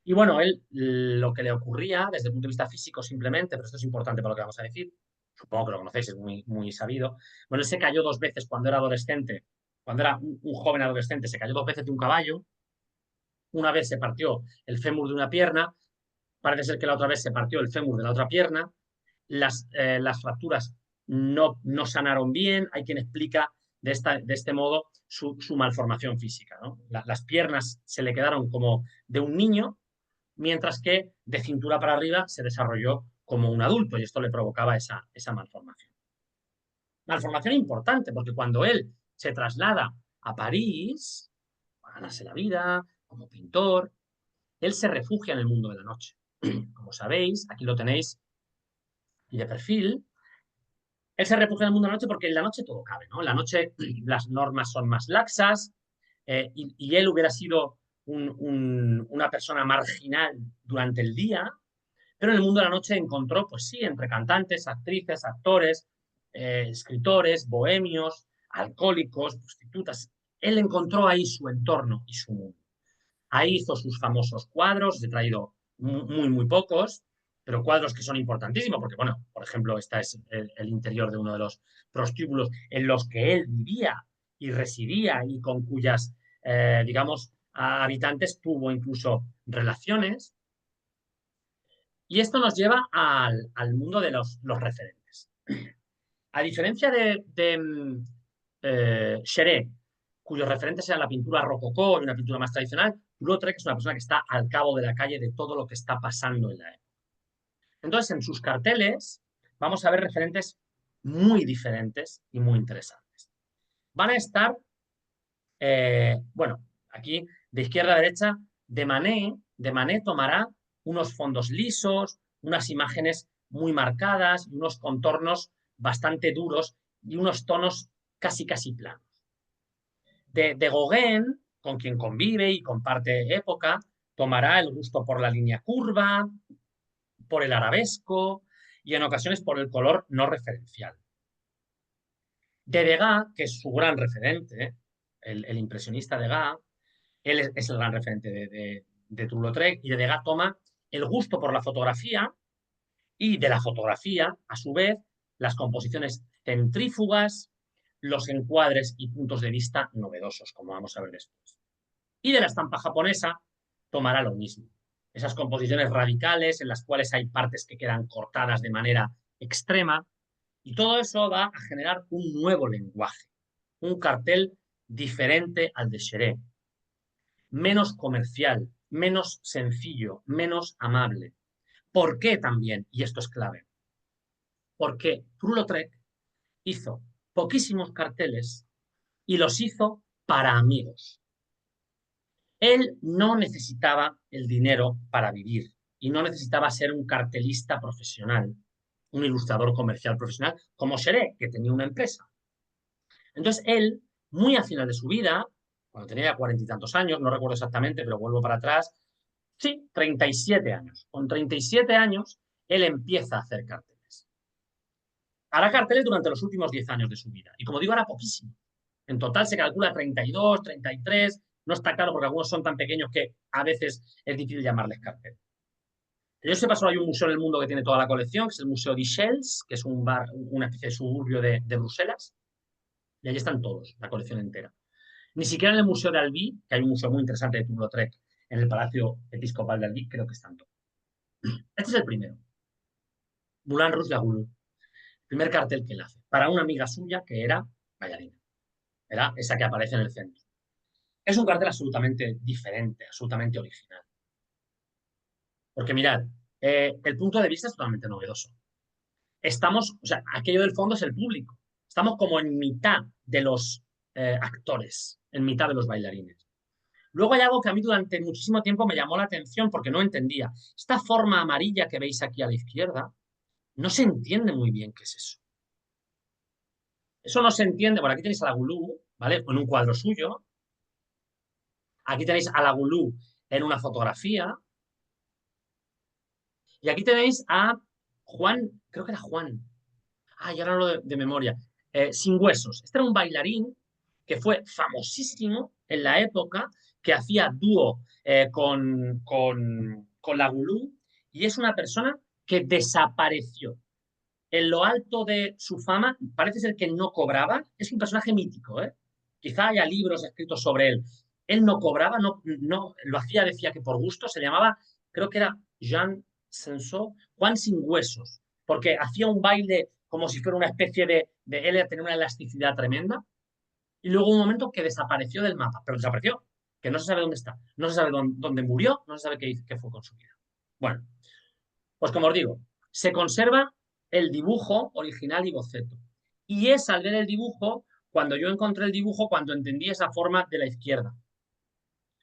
Y bueno, él lo que le ocurría desde el punto de vista físico simplemente, pero esto es importante para lo que vamos a decir, supongo que lo conocéis, es muy, muy sabido. Bueno, él se cayó 2 veces cuando era adolescente, cuando era un joven adolescente, se cayó 2 veces de un caballo. Una vez se partió el fémur de una pierna, parece ser que la otra vez se partió el fémur de la otra pierna. Las fracturas no sanaron bien. Hay quien explica de este modo su malformación física, ¿no? Las piernas se le quedaron como de un niño, mientras que de cintura para arriba se desarrolló como un adulto y esto le provocaba esa malformación. Malformación importante porque cuando él se traslada a París, a ganarse la vida como pintor, él se refugia en el mundo de la noche. Como sabéis, aquí lo tenéis y de perfil. Él se refugia en el mundo de la noche porque en la noche todo cabe, ¿no? En la noche las normas son más laxas y él hubiera sido una persona marginal durante el día, pero en el mundo de la noche encontró, pues sí, entre cantantes, actrices, actores, escritores, bohemios, alcohólicos, prostitutas. Él encontró ahí su entorno y su mundo. Ahí hizo sus famosos cuadros, he traído muy, muy pocos, pero cuadros que son importantísimos, porque, bueno, por ejemplo, este es el interior de uno de los prostíbulos en los que él vivía y residía y con cuyas, digamos, habitantes tuvo incluso relaciones. Y esto nos lleva al mundo de los referentes. A diferencia de Cheret, cuyos referentes eran la pintura rococó y una pintura más tradicional, Lautrec es una persona que está al cabo de la calle de todo lo que está pasando en la época. Entonces, en sus carteles vamos a ver referentes muy diferentes y muy interesantes. Van a estar, bueno, aquí de izquierda a derecha, de Manet tomará unos fondos lisos, unas imágenes muy marcadas y unos contornos bastante duros y unos tonos casi, casi planos. De Gauguin, con quien convive y comparte época, tomará el gusto por la línea curva, por el arabesco y en ocasiones por el color no referencial. De Degas, que es su gran referente, el impresionista Degas, él es el gran referente de Toulouse-Lautrec, y de Degas toma el gusto por la fotografía y de la fotografía, a su vez, las composiciones centrífugas, los encuadres y puntos de vista novedosos, como vamos a ver después. Y de la estampa japonesa tomará lo mismo. Esas composiciones radicales en las cuales hay partes que quedan cortadas de manera extrema, y todo eso va a generar un nuevo lenguaje, un cartel diferente al de Cheret, menos comercial, menos sencillo, menos amable. ¿Por qué también? Y esto es clave. Porque Toulouse-Lautrec hizo poquísimos carteles y los hizo para amigos. Él no necesitaba el dinero para vivir y no necesitaba ser un cartelista profesional, un ilustrador comercial profesional, como Cheret, que tenía una empresa. Entonces él, muy al final de su vida, cuando tenía 40 y tantos años, no recuerdo exactamente, pero vuelvo para atrás, sí, 37 años. Con 37 años, él empieza a hacer carteles. Hará carteles durante los últimos 10 años de su vida. Y como digo, hará poquísimo. En total se calcula 32, 33, no está claro porque algunos son tan pequeños que a veces es difícil llamarles cartel. Que yo sepa, solo hay un museo en el mundo que tiene toda la colección, que es el Museo d'Ixelles, que es una especie de suburbio de Bruselas, y allí están todos, la colección entera. Ni siquiera en el Museo de Albi, que hay un museo muy interesante de Toulouse-Lautrec, en el Palacio Episcopal de Albi, creo que están todos. Este es el primero, Moulin Rouge Lagoulou, primer cartel que él hace, para una amiga suya que era bailarina. Era esa que aparece en el centro. Es un cartel absolutamente diferente, absolutamente original. Porque mirad, el punto de vista es totalmente novedoso. Estamos, o sea, aquello del fondo es el público. Estamos como en mitad de los actores, en mitad de los bailarines. Luego hay algo que a mí durante muchísimo tiempo me llamó la atención porque no entendía. Esta forma amarilla que veis aquí a la izquierda, no se entiende muy bien qué es eso. Eso no se entiende. Por aquí tenéis a la Gulú, ¿vale? En un cuadro suyo. Aquí tenéis a la Gulú en una fotografía. Y aquí tenéis a Juan, creo que era Juan. Ah, ya no lo de memoria. Sin huesos. Este era un bailarín que fue famosísimo en la época, que hacía dúo con la Gulú, y es una persona que desapareció. En lo alto de su fama, parece ser que no cobraba, es un personaje mítico, ¿eh? Quizá haya libros escritos sobre él. Él no cobraba, no lo hacía, decía que por gusto, se llamaba, creo que era Jean Senso, Juan sin huesos, porque hacía un baile como si fuera una especie de él tenía una elasticidad tremenda, y luego un momento que desapareció del mapa, pero desapareció, que no se sabe dónde está, no se sabe dónde murió, no se sabe qué fue con su vida. Bueno, pues como os digo, se conserva el dibujo original y boceto. Y es al ver el dibujo, cuando yo encontré el dibujo, cuando entendí esa forma de la izquierda.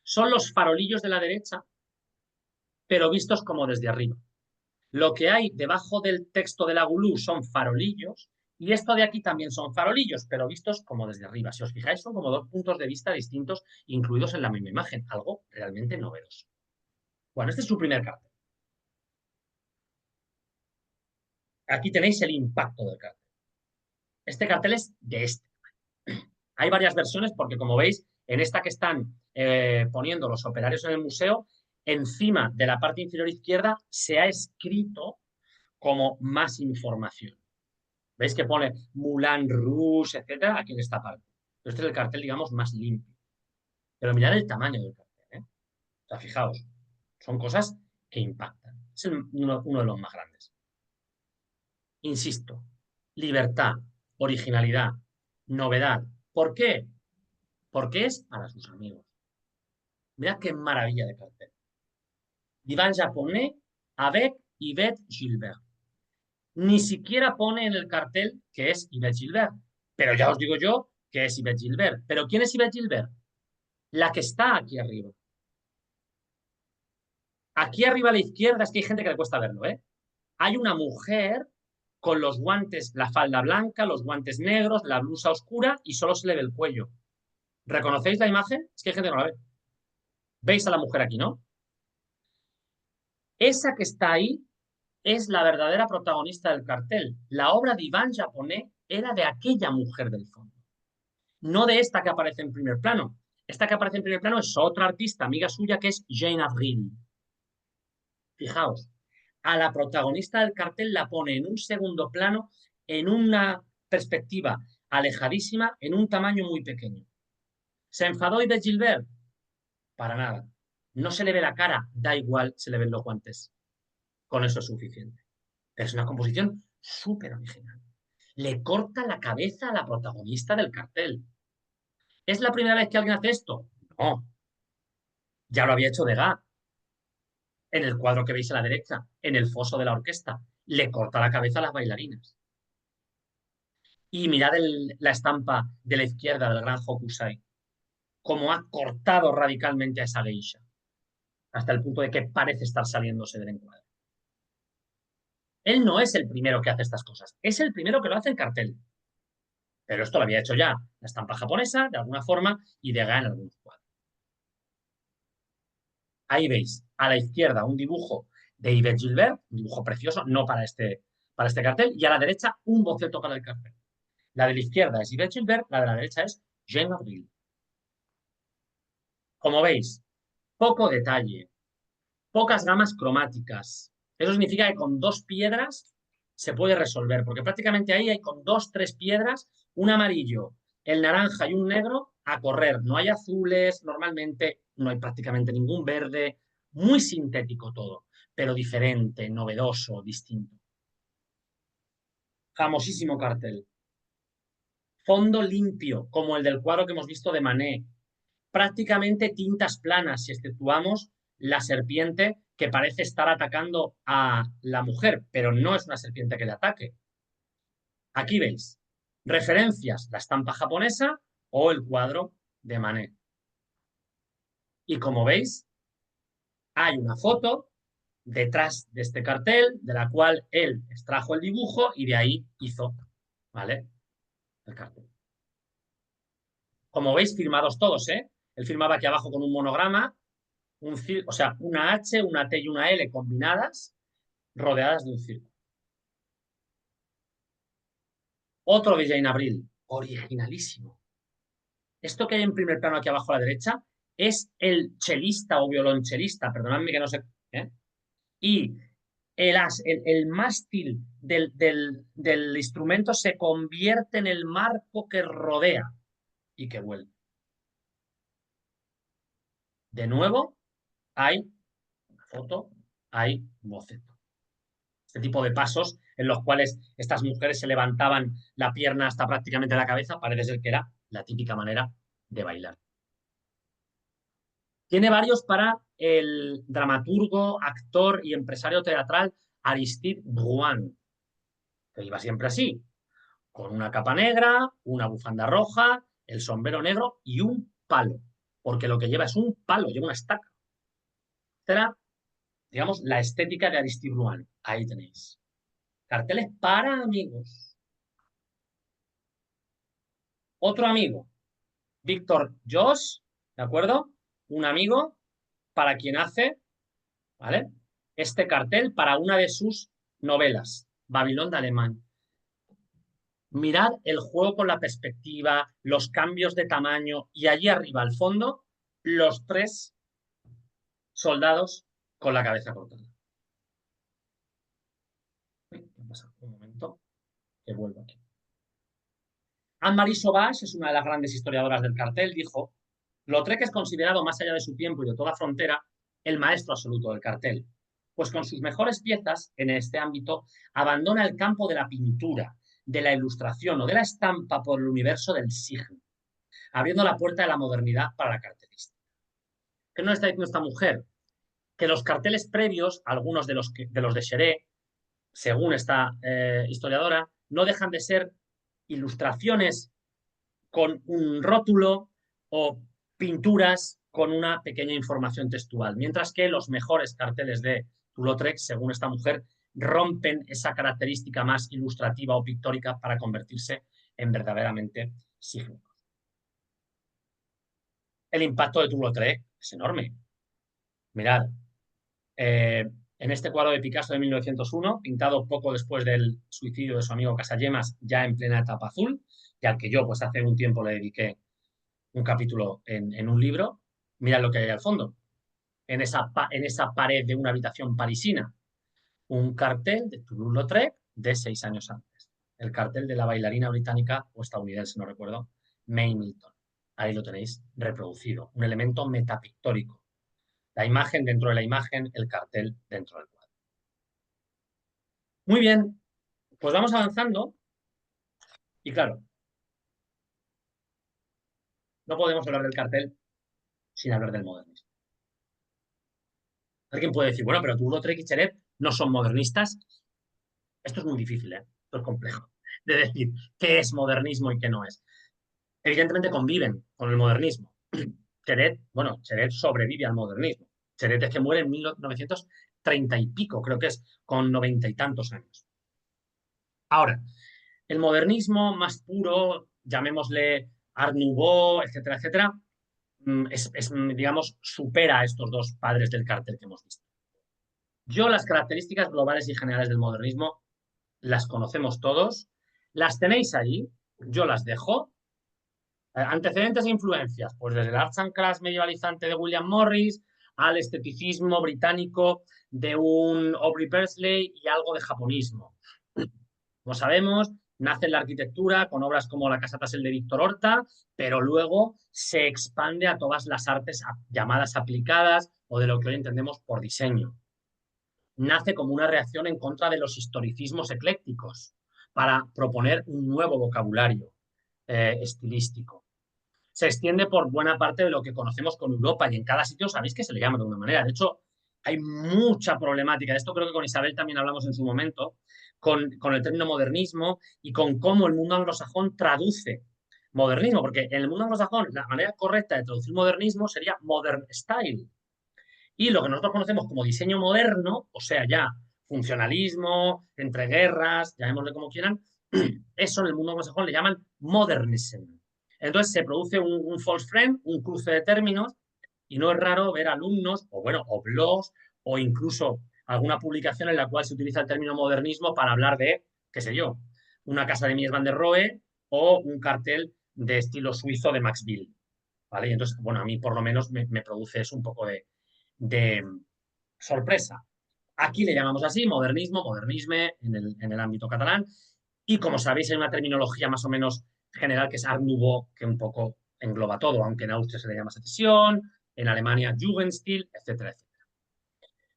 Son los farolillos de la derecha, pero vistos como desde arriba. Lo que hay debajo del texto de la Gulú son farolillos, y esto de aquí también son farolillos, pero vistos como desde arriba. Si os fijáis, son como dos puntos de vista distintos incluidos en la misma imagen, algo realmente novedoso. Bueno, este es su primer cartel. Aquí tenéis el impacto del cartel. Este cartel es de este. Hay varias versiones porque, como veis, en esta que están poniendo los operarios en el museo, encima de la parte inferior izquierda se ha escrito como más información. ¿Veis que pone Moulin Rouge, etcétera? Aquí en esta parte. Este es el cartel, digamos, más limpio. Pero mirad el tamaño del cartel, ¿eh? O sea, fijaos, son cosas que impactan. Es uno de los más grandes. Insisto, libertad, originalidad, novedad. ¿Por qué? Porque es para sus amigos. Mirad qué maravilla de cartel. Divan japonés avec Yvette Gilbert. Ni siquiera pone en el cartel que es Yvette Gilbert. Pero ya os digo yo que es Yvette Gilbert. ¿Pero quién es Yvette Gilbert? La que está aquí arriba. Aquí arriba a la izquierda, es que hay gente que le cuesta verlo, ¿eh? Hay una mujer con los guantes, la falda blanca, los guantes negros, la blusa oscura y solo se le ve el cuello. ¿Reconocéis la imagen? Es que hay gente que no la ve. ¿Veis a la mujer aquí, no? Esa que está ahí es la verdadera protagonista del cartel. La obra de Iván Japonés era de aquella mujer del fondo, no de esta que aparece en primer plano. Esta que aparece en primer plano es otra artista, amiga suya, que es Jane Avril. Fijaos, a la protagonista del cartel la pone en un segundo plano, en una perspectiva alejadísima, en un tamaño muy pequeño. ¿Se enfadó de Gilbert? Para nada. No se le ve la cara, da igual, se le ven los guantes. Con eso es suficiente. Es una composición súper original. Le corta la cabeza a la protagonista del cartel. ¿Es la primera vez que alguien hace esto? No, ya lo había hecho Degas en el cuadro que veis a la derecha, en el foso de la orquesta. Le corta la cabeza a las bailarinas. Y mirad la estampa de la izquierda del gran Hokusai, cómo ha cortado radicalmente a esa geisha, hasta el punto de que parece estar saliéndose del encuadre. Él no es el primero que hace estas cosas, es el primero que lo hace en cartel. Pero esto lo había hecho ya la estampa japonesa, de alguna forma, y Degas en algunos cuadros. Ahí veis, a la izquierda, un dibujo de Yves Gilbert, un dibujo precioso, no para este cartel, y a la derecha, un boceto para el cartel. La de la izquierda es Yves Gilbert, la de la derecha es Jean Avril. Como veis, poco detalle, pocas gamas cromáticas. Eso significa que con dos piedras se puede resolver, porque prácticamente ahí hay con dos, tres piedras, un amarillo, el naranja y un negro a correr. No hay azules, normalmente no hay prácticamente ningún verde, muy sintético todo, pero diferente, novedoso, distinto. Famosísimo cartel. Fondo limpio, como el del cuadro que hemos visto de Manet. prácticamente tintas planas, si exceptuamos la serpiente que parece estar atacando a la mujer, pero no es una serpiente que le ataque. Aquí veis referencias, la estampa japonesa o el cuadro de Manet. Y como veis, hay una foto detrás de este cartel, de la cual él extrajo el dibujo y de ahí hizo, ¿vale?, el cartel. Como veis, firmados todos, ¿eh? Él firmaba aquí abajo con un monograma, o sea, una H, una T y una L combinadas, rodeadas de un círculo. Otro de Jane Avril, originalísimo. Esto que hay en primer plano aquí abajo a la derecha es el chelista o violonchelista, perdonadme que no sé, ¿eh? Y el mástil del instrumento se convierte en el marco que rodea y que vuelve. De nuevo, hay una foto, hay un boceto. Este tipo de pasos en los cuales estas mujeres se levantaban la pierna hasta prácticamente la cabeza, parece ser que era la típica manera de bailar. Tiene varios para el dramaturgo, actor y empresario teatral Aristide Bruant, que iba siempre así, con una capa negra, una bufanda roja, el sombrero negro y un palo, porque lo que lleva es un palo, lleva una estaca. Esta era, digamos, la estética de Aristide Bruant. Ahí tenéis. Carteles para amigos. Otro amigo, Víctor Joss, ¿de acuerdo? Un amigo para quien hace, ¿vale?, este cartel para una de sus novelas, Babilón de Alemán. Mirad el juego con la perspectiva, los cambios de tamaño y allí arriba al fondo, los 3 soldados con la cabeza cortada. Un momento, que vuelvo aquí. Anne-Marie Sauvage es una de las grandes historiadoras del cartel, dijo: Lautrec es considerado, más allá de su tiempo y de toda frontera, el maestro absoluto del cartel, pues con sus mejores piezas en este ámbito abandona el campo de la pintura, de la ilustración o de la estampa por el universo del signo, abriendo la puerta de la modernidad para la cartelística. ¿Qué nos está diciendo esta mujer? Que los carteles previos, algunos de los de Seurat, según esta historiadora, no dejan de ser ilustraciones con un rótulo o pinturas con una pequeña información textual, mientras que los mejores carteles de Toulouse-Lautrec, según esta mujer, rompen esa característica más ilustrativa o pictórica para convertirse en verdaderamente signos. El impacto de Toulouse-Lautrec es enorme. Mirad, en este cuadro de Picasso de 1901, pintado poco después del suicidio de su amigo Casagemas, ya en plena etapa azul, y al que yo pues hace un tiempo le dediqué un capítulo en un libro, mirad lo que hay al fondo, en esa pared de una habitación parisina, un cartel de Toulouse-Lautrec de 6 años antes, el cartel de la bailarina británica o estadounidense, no recuerdo, Mae Milton. Ahí lo tenéis reproducido, un elemento metapictórico. La imagen dentro de la imagen, el cartel dentro del cuadro. Muy bien, pues vamos avanzando y claro, no podemos hablar del cartel sin hablar del modernismo. Alguien puede decir, bueno, pero Toulouse-Lautrec y Seurat no son modernistas. Esto es muy difícil, ¿eh? Esto es complejo de decir qué es modernismo y qué no es. Evidentemente conviven con el modernismo. Seurat sobrevive al modernismo. Seurat es que muere en 1930 y pico, creo que es, con 90 y tantos años. Ahora, el modernismo más puro, llamémosle Art Nouveau, etcétera, etcétera, digamos, supera a estos dos padres del cartel que hemos visto. Yo las características globales y generales del modernismo las conocemos todos, las tenéis ahí, yo las dejo. Antecedentes e influencias, pues desde el arts and crafts medievalizante de William Morris al esteticismo británico de un Aubrey Pursley y algo de japonismo. Como sabemos, nace en la arquitectura con obras como la Casa Tassel de Víctor Horta, pero luego se expande a todas las artes llamadas aplicadas o de lo que hoy entendemos por diseño. Nace como una reacción en contra de los historicismos eclécticos para proponer un nuevo vocabulario estilístico. se extiende por buena parte de lo que conocemos con Europa y en cada sitio sabéis que se le llama de una manera. De hecho, hay mucha problemática. De esto creo que con Isabel también hablamos en su momento, con el término modernismo y con cómo el mundo anglosajón traduce modernismo, porque en el mundo anglosajón la manera correcta de traducir modernismo sería modern style. Y lo que nosotros conocemos como diseño moderno, o sea, ya funcionalismo, entreguerras, llamémosle como quieran, eso en el mundo anglosajón le llaman modernism. Entonces se produce un false friend, un cruce de términos, y no es raro ver alumnos, o bueno, o blogs, o incluso alguna publicación en la cual se utiliza el término modernismo para hablar de, qué sé yo, una casa de Mies van der Rohe o un cartel de estilo suizo de Max Bill. ¿Vale? Y entonces, bueno, a mí por lo menos me produce eso un poco de sorpresa. Aquí le llamamos así, modernismo, modernisme en el ámbito catalán. Y como sabéis, hay una terminología más o menos general que es Art Nouveau, que un poco engloba todo, aunque en Austria se le llama secesión, en Alemania Jugendstil, etcétera, etcétera.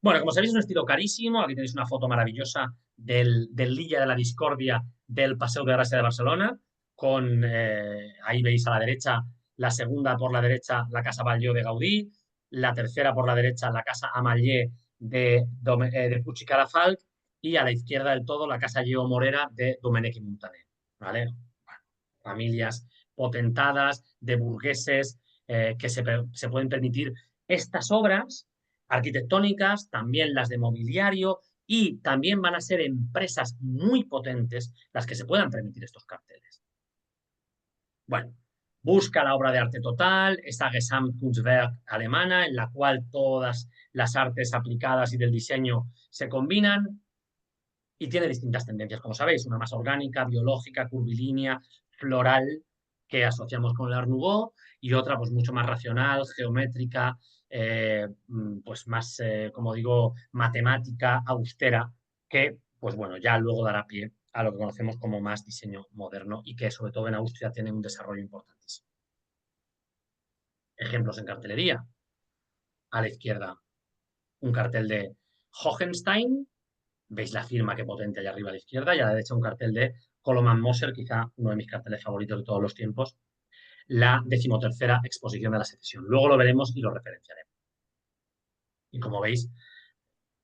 Bueno, como sabéis, es un estilo carísimo. Aquí tenéis una foto maravillosa del Lilla de la Discordia del Paseo de Gracia de Barcelona, con, ahí veis a la derecha, la segunda por la derecha, la Casa Batlló de Gaudí, la tercera por la derecha, la Casa Ametller de Puig i Cadafalch, y a la izquierda del todo, la Casa Lleó Morera de Domènech i Montaner. ¿Vale? Familias potentadas, de burgueses, que se pueden permitir estas obras arquitectónicas, también las de mobiliario, y también van a ser empresas muy potentes las que se puedan permitir estos carteles. Bueno, busca la obra de arte total, esta Gesamtkunstwerk alemana, en la cual todas las artes aplicadas y del diseño se combinan, y tiene distintas tendencias, como sabéis, una más orgánica, biológica, curvilínea, floral, que asociamos con el Art Nouveau, y otra pues mucho más racional, geométrica, pues más, como digo, matemática, austera, que pues bueno, ya luego dará pie a lo que conocemos como más diseño moderno y que sobre todo en Austria tiene un desarrollo importantísimo. Ejemplos en cartelería. A la izquierda, un cartel de Hohenstein, veis la firma que potente allá arriba a la izquierda, y a la derecha un cartel de Koloman Moser, quizá uno de mis carteles favoritos de todos los tiempos, la 13ª exposición de la secesión. Luego lo veremos y lo referenciaremos. Y como veis,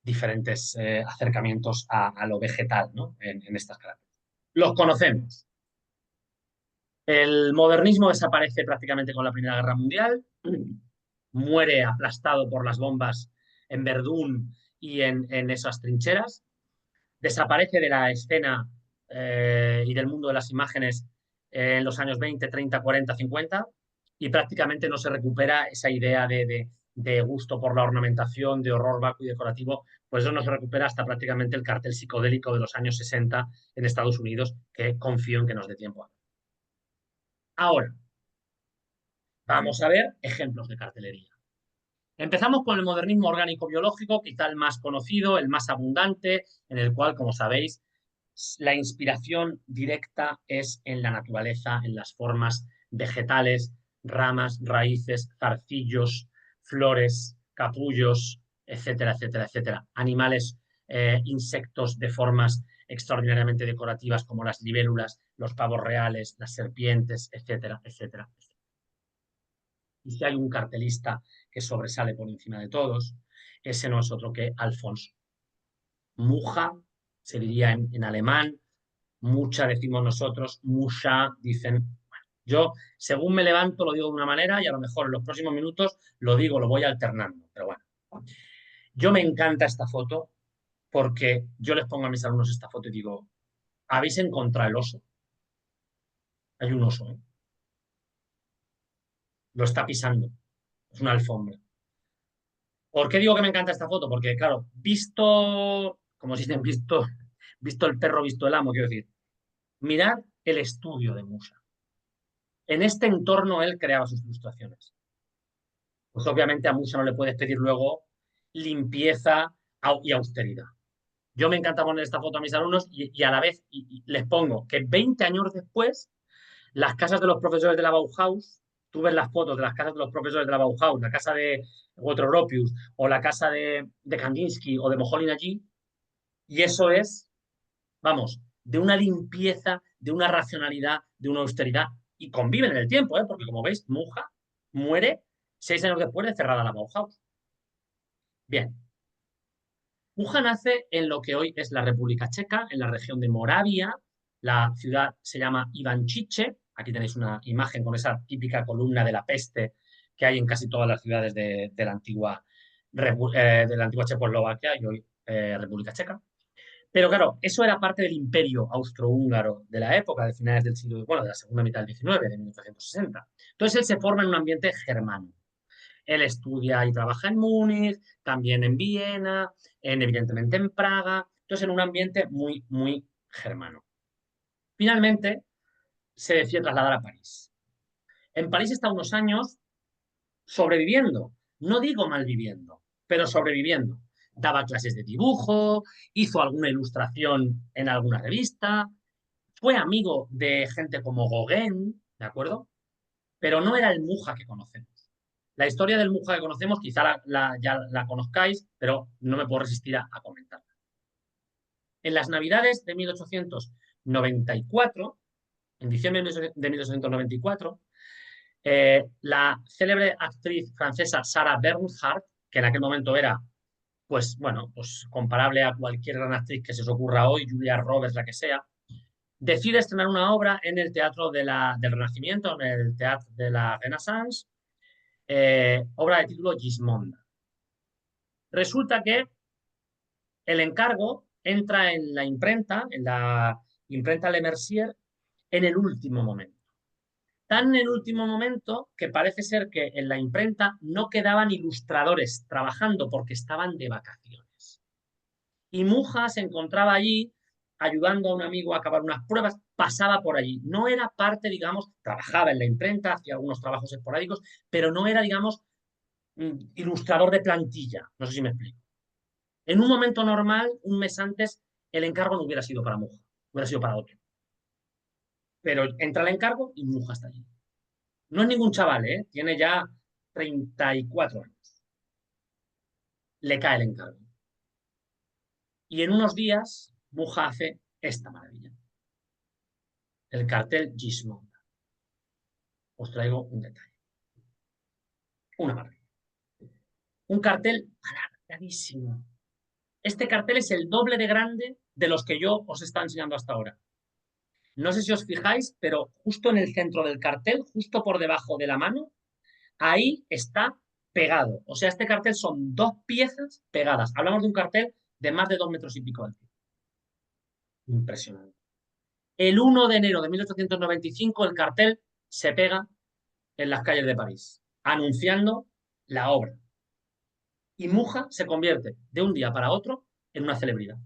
diferentes acercamientos a lo vegetal, ¿no? en estas características. Los conocemos. El modernismo desaparece prácticamente con la Primera Guerra Mundial, muere aplastado por las bombas en Verdún y en esas trincheras, desaparece de la escena y del mundo de las imágenes en los años 20, 30, 40, 50 y prácticamente no se recupera esa idea de gusto por la ornamentación, de horror vacuo y decorativo, pues eso no se recupera hasta prácticamente el cartel psicodélico de los años 60 en Estados Unidos, que confío en que nos dé tiempo. Ahora, vamos a ver ejemplos de cartelería. Empezamos con el modernismo orgánico-biológico, quizá el más conocido, el más abundante, en el cual, como sabéis, la inspiración directa es en la naturaleza, en las formas vegetales, ramas, raíces, zarcillos, flores, capullos, etcétera, etcétera, etcétera. Animales, insectos de formas extraordinariamente decorativas como las libélulas, los pavos reales, las serpientes, etcétera, etcétera, etcétera. Y si hay un cartelista que sobresale por encima de todos, ese no es otro que Alfonso. Mucha, se diría en alemán, mucha decimos nosotros, musha dicen. Bueno, yo, según me levanto, lo digo de una manera y a lo mejor en los próximos minutos lo digo, lo voy alternando. Pero bueno, yo me encanta esta foto porque yo les pongo a mis alumnos esta foto y digo, ¿habéis encontrado el oso? Hay un oso, ¿eh? Lo está pisando. Es una alfombra. ¿Por qué digo que me encanta esta foto? Porque, claro, visto, como si dicen, visto el perro, visto el amo, quiero decir, mirad el estudio de Musa. En este entorno él creaba sus ilustraciones. Pues obviamente a Musa no le puedes pedir luego limpieza y austeridad. Yo me encanta poner esta foto a mis alumnos y a la vez les pongo que 20 años después, las casas de los profesores de la Bauhaus, tú ves las fotos de las casas de los profesores de la Bauhaus, la casa de Watergropius o la casa de Kandinsky o de Moholy allí, y eso es, vamos, de una limpieza, de una racionalidad, de una austeridad y conviven en el tiempo, porque como veis, Mucha muere 6 años después de cerrada la Bauhaus. Bien. Mucha nace en lo que hoy es la República Checa, en la región de Moravia. La ciudad se llama Ivančiče. Aquí tenéis una imagen con esa típica columna de la peste que hay en casi todas las ciudades de la antigua Checoslovaquia y hoy República Checa. Pero claro, eso era parte del imperio austrohúngaro de la época, de finales del siglo, bueno, de la segunda mitad del XIX, de 1860. Entonces él se forma en un ambiente germano. Él estudia y trabaja en Múnich, también en Viena, evidentemente en Praga, entonces en un ambiente muy, muy germano. Finalmente se decide trasladar a París. En París está unos años sobreviviendo, no digo malviviendo, pero sobreviviendo. Daba clases de dibujo, hizo alguna ilustración en alguna revista, fue amigo de gente como Gauguin, ¿de acuerdo? Pero no era el Mucha que conocemos. La historia del Mucha que conocemos quizá ya la conozcáis, pero no me puedo resistir a comentarla. En las Navidades de 1894, en diciembre de 1894, la célebre actriz francesa Sarah Bernhardt, que en aquel momento era, pues bueno, pues comparable a cualquier gran actriz que se os ocurra hoy, Julia Roberts, la que sea, decide estrenar una obra en el Teatro del Renacimiento, en el Teatro de la Renaissance, obra de título Gismonda. Resulta que el encargo entra en la imprenta Le Mercier, en el último momento. Tan en el último momento que parece ser que en la imprenta no quedaban ilustradores trabajando porque estaban de vacaciones. Y Mucha se encontraba allí ayudando a un amigo a acabar unas pruebas, pasaba por allí. No era parte, digamos, trabajaba en la imprenta, hacía algunos trabajos esporádicos, pero no era, digamos, ilustrador de plantilla. No sé si me explico. En un momento normal, un mes antes, el encargo no hubiera sido para Mucha, hubiera sido para otro. Pero entra el encargo y Mucha está allí. No es ningún chaval, tiene ya 34 años. Le cae el encargo. Y en unos días, Mucha hace esta maravilla. El cartel Gismonda. Os traigo un detalle. Una maravilla. Un cartel alargadísimo. Este cartel es el doble de grande de los que yo os he estado enseñando hasta ahora. No sé si os fijáis, pero justo en el centro del cartel, justo por debajo de la mano, ahí está pegado. O sea, este cartel son 2 piezas pegadas. Hablamos de un cartel de más de 2 metros y pico de altura. Impresionante. El 1 de enero de 1895 el cartel se pega en las calles de París, anunciando la obra. Y Mucha se convierte de un día para otro en una celebridad.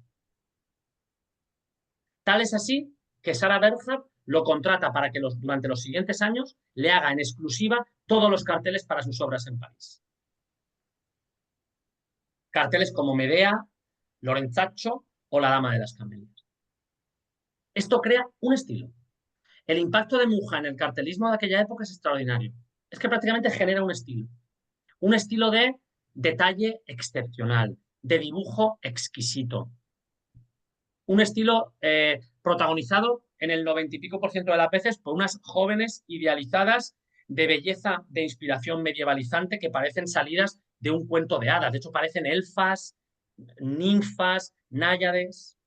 Tal es así que Sarah Bernhardt lo contrata para que durante los siguientes años le haga en exclusiva todos los carteles para sus obras en París. Carteles como Medea, Lorenzaccio o La Dama de las Camelias. Esto crea un estilo. El impacto de Mucha en el cartelismo de aquella época es extraordinario. Es que prácticamente genera un estilo. Un estilo de detalle excepcional, de dibujo exquisito. Un estilo protagonizado en el 90 y pico % de las veces por unas jóvenes idealizadas de belleza, de inspiración medievalizante que parecen salidas de un cuento de hadas. De hecho, parecen elfas, ninfas, náyades.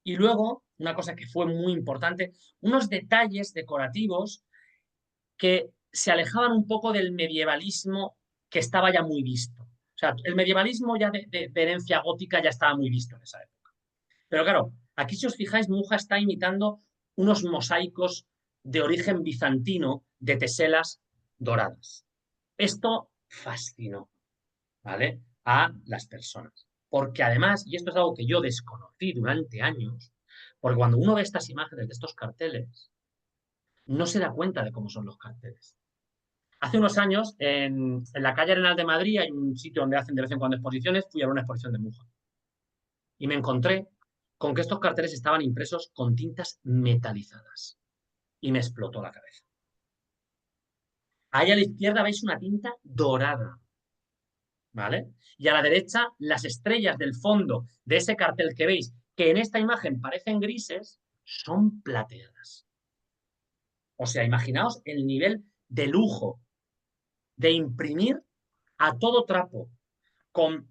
Y luego, una cosa que fue muy importante, unos detalles decorativos que se alejaban un poco del medievalismo que estaba ya muy visto. O sea, el medievalismo ya de herencia gótica ya estaba muy visto en esa época. Pero claro, aquí si os fijáis, Mucha está imitando unos mosaicos de origen bizantino de teselas doradas. Esto fascinó, ¿vale?, a las personas. Porque además, y esto es algo que yo desconocí durante años, porque cuando uno ve estas imágenes de estos carteles, no se da cuenta de cómo son los carteles. Hace unos años, en la calle Arenal de Madrid, hay un sitio donde hacen de vez en cuando exposiciones, fui a ver una exposición de Mucha. Y me encontré con que estos carteles estaban impresos con tintas metalizadas. Y me explotó la cabeza. Ahí a la izquierda veis una tinta dorada, ¿vale? Y a la derecha, las estrellas del fondo de ese cartel que veis, que en esta imagen parecen grises, son plateadas. O sea, imaginaos el nivel de lujo de imprimir a todo trapo con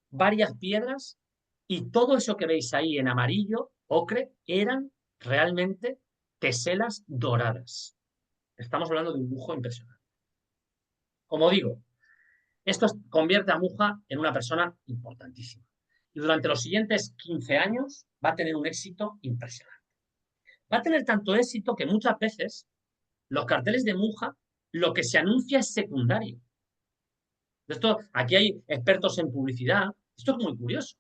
varias piedras y todo eso que veis ahí en amarillo, ocre, eran realmente teselas doradas. Estamos hablando de un lujo impresionante. Como digo, esto convierte a Muja en una persona importantísima. Y durante los siguientes 15 años va a tener un éxito impresionante. Va a tener tanto éxito que muchas veces los carteles de Muja lo que se anuncia es secundario. Esto, aquí hay expertos en publicidad. Esto es muy curioso.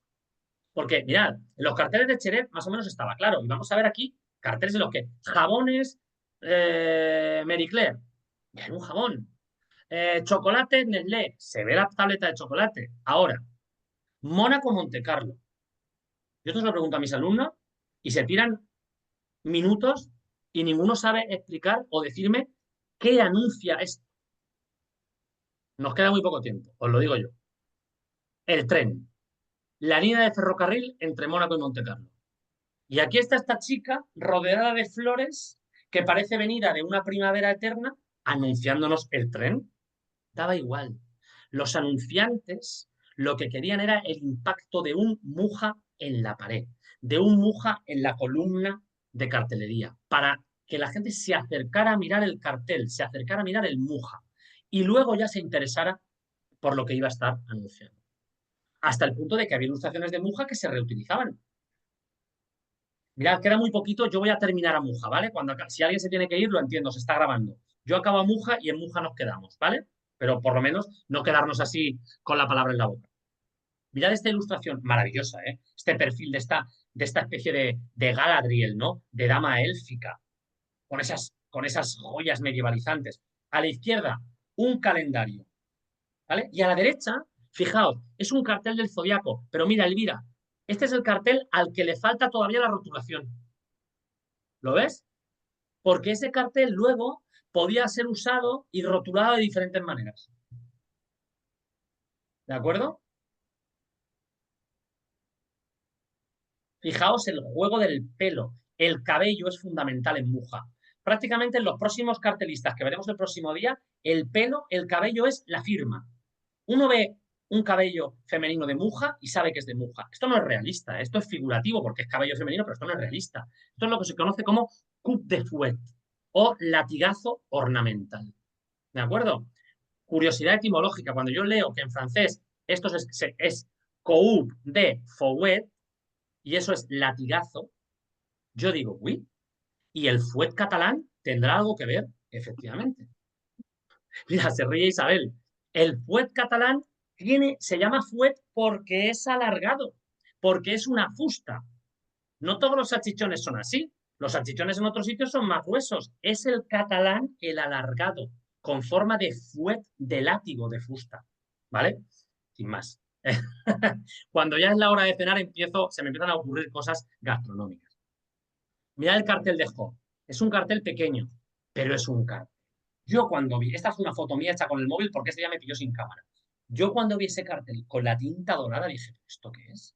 Porque, mirad, en los carteles de Cheret más o menos estaba claro. Y vamos a ver aquí carteles de los que jabones Marie Claire. Y hay un jabón. Chocolate Nestlé. Se ve la tableta de chocolate. Ahora, Mónaco Monte Carlo. Yo esto se lo pregunto a mis alumnos y se tiran minutos y ninguno sabe explicar o decirme qué anuncia esto. Nos queda muy poco tiempo, os lo digo yo. El tren. La línea de ferrocarril entre Mónaco y Monte Carlo. Y aquí está esta chica rodeada de flores que parece venida de una primavera eterna anunciándonos el tren. Daba igual. Los anunciantes lo que querían era el impacto de un Muja en la pared, de un Muja en la columna de cartelería, para que la gente se acercara a mirar el cartel, se acercara a mirar el Muja y luego ya se interesara por lo que iba a estar anunciando. Hasta el punto de que había ilustraciones de Muja que se reutilizaban. Mirad, queda muy poquito, yo voy a terminar a Muja, ¿vale? Si alguien se tiene que ir, lo entiendo, se está grabando. Yo acabo a Muja y en Muja nos quedamos, ¿vale? Pero por lo menos no quedarnos así con la palabra en la boca. Mirad esta ilustración maravillosa, ¿eh? Este perfil de esta especie de Galadriel, ¿no? De dama élfica, con esas joyas medievalizantes. A la izquierda, un calendario, ¿vale? Y a la derecha, fijaos, es un cartel del Zodiaco. Pero mira, Elvira, este es el cartel al que le falta todavía la rotulación. ¿Lo ves? Porque ese cartel luego podía ser usado y rotulado de diferentes maneras. ¿De acuerdo? Fijaos el juego del pelo. El cabello es fundamental en Muja. Prácticamente en los próximos cartelistas que veremos el próximo día, el pelo, el cabello es la firma. Uno ve un cabello femenino de Muja y sabe que es de Muja. Esto no es realista, esto es figurativo porque es cabello femenino, pero esto no es realista. Esto es lo que se conoce como coup de fouet o latigazo ornamental. ¿De acuerdo? Curiosidad etimológica. Cuando yo leo que en francés esto es coup de fouet y eso es latigazo, yo digo, uy, ¿y el fouet catalán tendrá algo que ver? Efectivamente. Mira, se ríe Isabel. El fouet catalán se llama fouet porque es alargado, porque es una fusta. No todos los salchichones son así. Los salchichones en otros sitios son más gruesos. Es el catalán el alargado, con forma de fouet de látigo de fusta. ¿Vale? Sin más. Cuando ya es la hora de cenar, se me empiezan a ocurrir cosas gastronómicas. Mirad el cartel de Job. Es un cartel pequeño, pero es un cartel. Yo cuando vi, esta es una foto mía hecha con el móvil porque este día me pilló sin cámara. Yo cuando vi ese cartel con la tinta dorada dije, ¿esto qué es?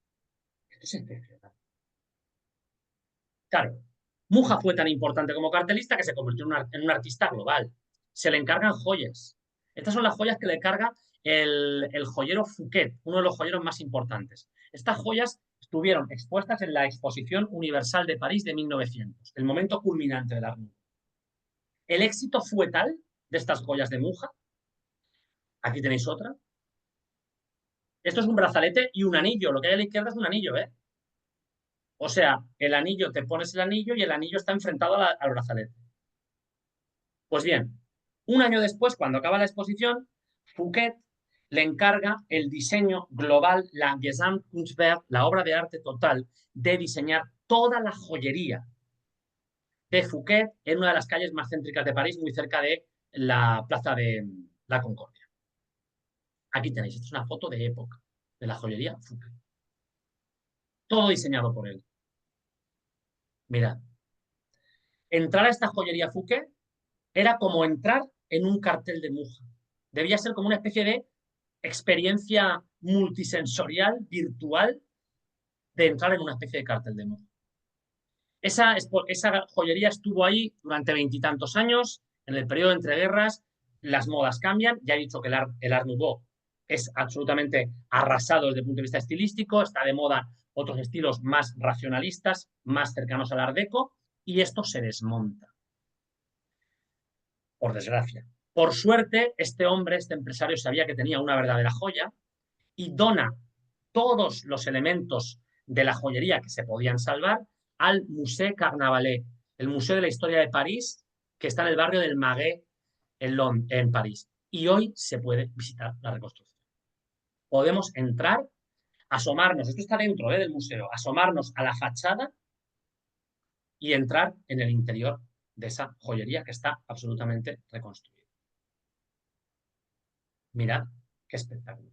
Esto es excepcional. Claro, Muja fue tan importante como cartelista que se convirtió en un artista global. Se le encargan joyas. Estas son las joyas que le carga el joyero Fouquet, uno de los joyeros más importantes. Estas joyas estuvieron expuestas en la Exposición Universal de París de 1900, el momento culminante del Art Nouveau. El éxito fue tal de estas joyas de Muja. Aquí tenéis otra. Esto es un brazalete y un anillo. Lo que hay a la izquierda es un anillo, ¿eh? O sea, el anillo, te pones el anillo y el anillo está enfrentado al brazalete. Pues bien, un año después, cuando acaba la exposición, Fouquet le encarga el diseño global, la Gesamtkunstwerk, la obra de arte total, de diseñar toda la joyería de Fouquet en una de las calles más céntricas de París, muy cerca de la Plaza de la Concordia. Aquí tenéis, esta es una foto de época de la joyería Fouquet. Todo diseñado por él. Mirad, entrar a esta joyería Fouquet era como entrar en un cartel de Muja. Debía ser como una especie de experiencia multisensorial, virtual, de entrar en una especie de cartel de Muja. Esa joyería estuvo ahí durante 20 y tantos años, en el periodo de entreguerras, las modas cambian, ya he dicho que el Art Nouveau es absolutamente arrasado desde el punto de vista estilístico, está de moda otros estilos más racionalistas, más cercanos al Art Deco, y esto se desmonta, por desgracia. Por suerte, este hombre, este empresario, sabía que tenía una verdadera joya y dona todos los elementos de la joyería que se podían salvar al Musée Carnavalet, el Museo de la Historia de París, que está en el barrio del Marais, en París. Y hoy se puede visitar la reconstrucción. Podemos entrar, asomarnos, esto está dentro del museo, asomarnos a la fachada y entrar en el interior de esa joyería que está absolutamente reconstruida. Mirad qué espectáculo.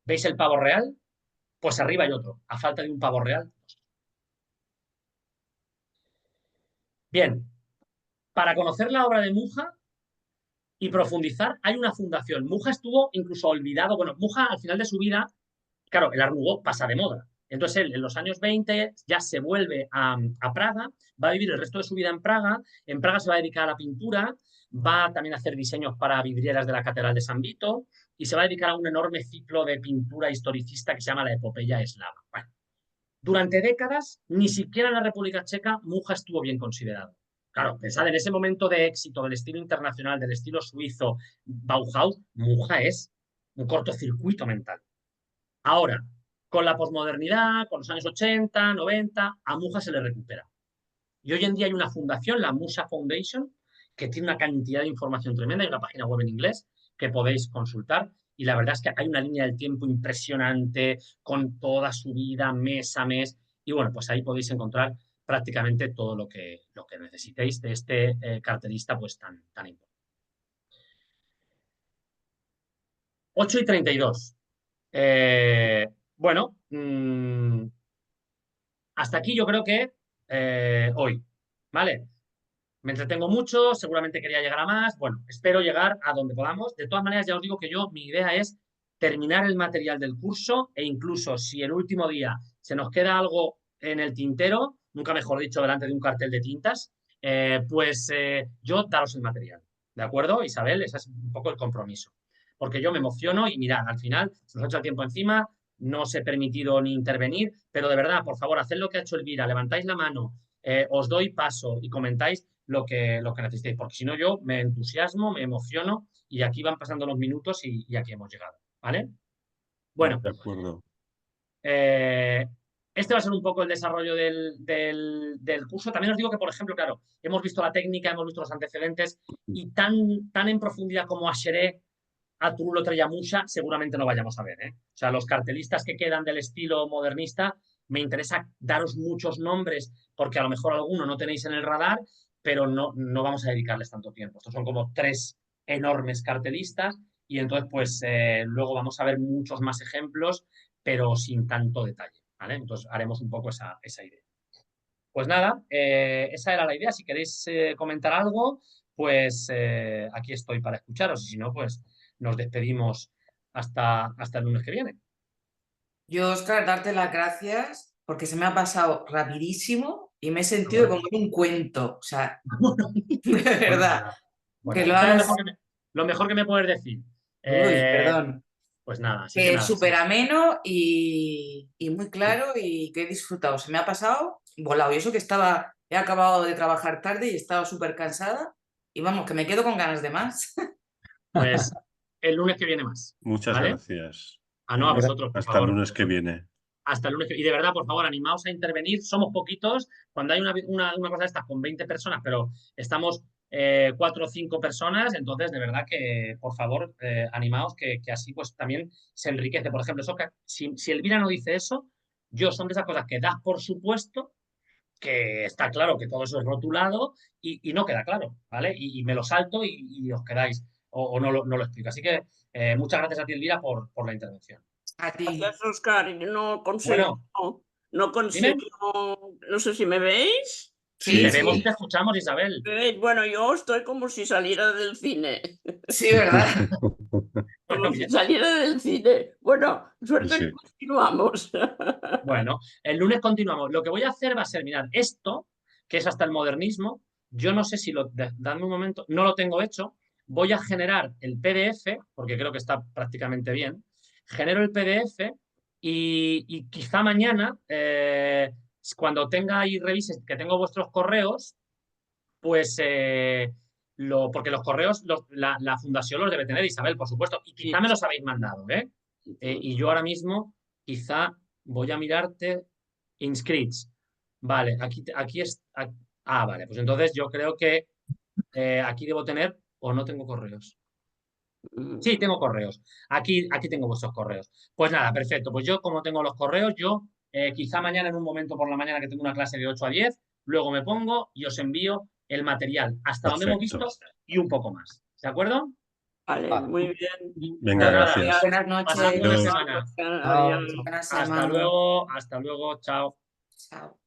¿Veis el pavo real? Pues arriba hay otro. A falta de un pavo real. Bien, para conocer la obra de Muja y profundizar, hay una fundación. Muja estuvo incluso olvidado. Bueno, Muja al final de su vida, claro, el Art Nouveau pasa de moda. Entonces él en los años 20 ya se vuelve a Praga, va a vivir el resto de su vida en Praga se va a dedicar a la pintura, va también a hacer diseños para vidrieras de la Catedral de San Vito y se va a dedicar a un enorme ciclo de pintura historicista que se llama la epopeya eslava. Bueno, durante décadas, ni siquiera en la República Checa, Muja estuvo bien considerado. Claro, pensad en ese momento de éxito del estilo internacional, del estilo suizo, Bauhaus, Muja es un cortocircuito mental. Ahora, con la posmodernidad, con los años 80, 90, a Muja se le recupera. Y hoy en día hay una fundación, la Musa Foundation, que tiene una cantidad de información tremenda, hay una página web en inglés que podéis consultar y la verdad es que hay una línea del tiempo impresionante con toda su vida mes a mes y bueno, pues ahí podéis encontrar prácticamente todo lo que necesitéis de este cartelista pues tan importante. 8:32. Bueno, hasta aquí yo creo que hoy, ¿vale? Me entretengo mucho, seguramente quería llegar a más. Bueno, espero llegar a donde podamos. De todas maneras, ya os digo que mi idea es terminar el material del curso e incluso si el último día se nos queda algo en el tintero, nunca mejor dicho, delante de un cartel de tintas, yo daros el material. ¿De acuerdo, Isabel? Ese es un poco el compromiso. Porque yo me emociono y mirad, al final se nos echa el tiempo encima, no os he permitido ni intervenir, pero de verdad, por favor, haced lo que ha hecho Elvira, levantáis la mano, os doy paso y comentáis lo que necesitéis, porque si no yo me entusiasmo, me emociono y aquí van pasando los minutos y aquí hemos llegado, ¿vale? Bueno, de acuerdo. Este va a ser un poco el desarrollo del curso. También os digo que, por ejemplo, claro, hemos visto la técnica, hemos visto los antecedentes y tan en profundidad como Asheré, a Turulo Treyamusha seguramente no vayamos a ver, ¿eh? O sea, los cartelistas que quedan del estilo modernista, me interesa daros muchos nombres porque a lo mejor alguno no tenéis en el radar, pero no vamos a dedicarles tanto tiempo. Estos son como 3 enormes cartelistas y entonces pues luego vamos a ver muchos más ejemplos, pero sin tanto detalle, ¿vale? Entonces haremos un poco esa idea. Pues nada, esa era la idea. Si queréis comentar algo, pues aquí estoy para escucharos y si no, pues nos despedimos hasta el lunes que viene. Yo, Óscar, darte las gracias porque se me ha pasado rapidísimo y me he sentido como en un cuento. O sea, de verdad, Bueno, que lo eso es has... lo mejor que me puedes decir. Uy, perdón. Pues nada, así que Que nada. súper ameno y muy claro y que he disfrutado. Se me ha pasado volado. Y eso que he acabado de trabajar tarde y estaba súper cansada. Y vamos, que me quedo con ganas de más. Pues el lunes que viene más. Muchas ¿vale? gracias. No, a vosotros, por Hasta favor. el lunes que viene. Hasta el lunes. Y de verdad, por favor, animaos a intervenir. Somos poquitos. Cuando hay una cosa de estas con 20 personas, pero estamos 4 o 5 personas, entonces de verdad que, por favor, animaos que así pues también se enriquece. Por ejemplo, eso si Elvira no dice eso, yo son de esas cosas que das por supuesto, que está claro que todo eso es rotulado y no queda claro, ¿vale? Y me lo salto y os quedáis o no lo explico. Así que muchas gracias a ti, Elvira, por la intervención. A ti. Gracias, Óscar. No consigo, Bueno, no dime. consigo, no sé si me veis. Sí, Te sí. vemos y te escuchamos, Isabel. Bueno, yo estoy como si saliera del cine. Sí, ¿verdad? Bueno, Como si bien. saliera del cine. Bueno, suerte Sí. que continuamos. Bueno, el lunes continuamos. Lo que voy a hacer va a ser, mirad, esto, que es hasta el modernismo, yo no sé si dadme un momento, no lo tengo hecho. Voy a generar el PDF, porque creo que está prácticamente bien. Genero el PDF y quizá mañana, cuando tenga y revises que tengo vuestros correos, pues porque los correos, la fundación los debe tener, Isabel, por supuesto, y quizá me los habéis mandado, ¿eh? Y yo ahora mismo quizá voy a mirarte inscrits. Vale, aquí es. Vale, pues entonces yo creo que aquí debo tener o no tengo correos. Sí, tengo correos. Aquí tengo vuestros correos. Pues nada, perfecto. Pues yo, como tengo los correos, yo quizá mañana en un momento por la mañana que tengo una clase de 8 a 10, luego me pongo y os envío el material hasta donde hemos Perfecto. visto y un poco más. ¿De acuerdo? Vale, muy bien. Venga, Pues nada, gracias. Buenas noches. pasad buena Adiós. semana. Adiós. Buena Hasta semana. luego, chao. Chao.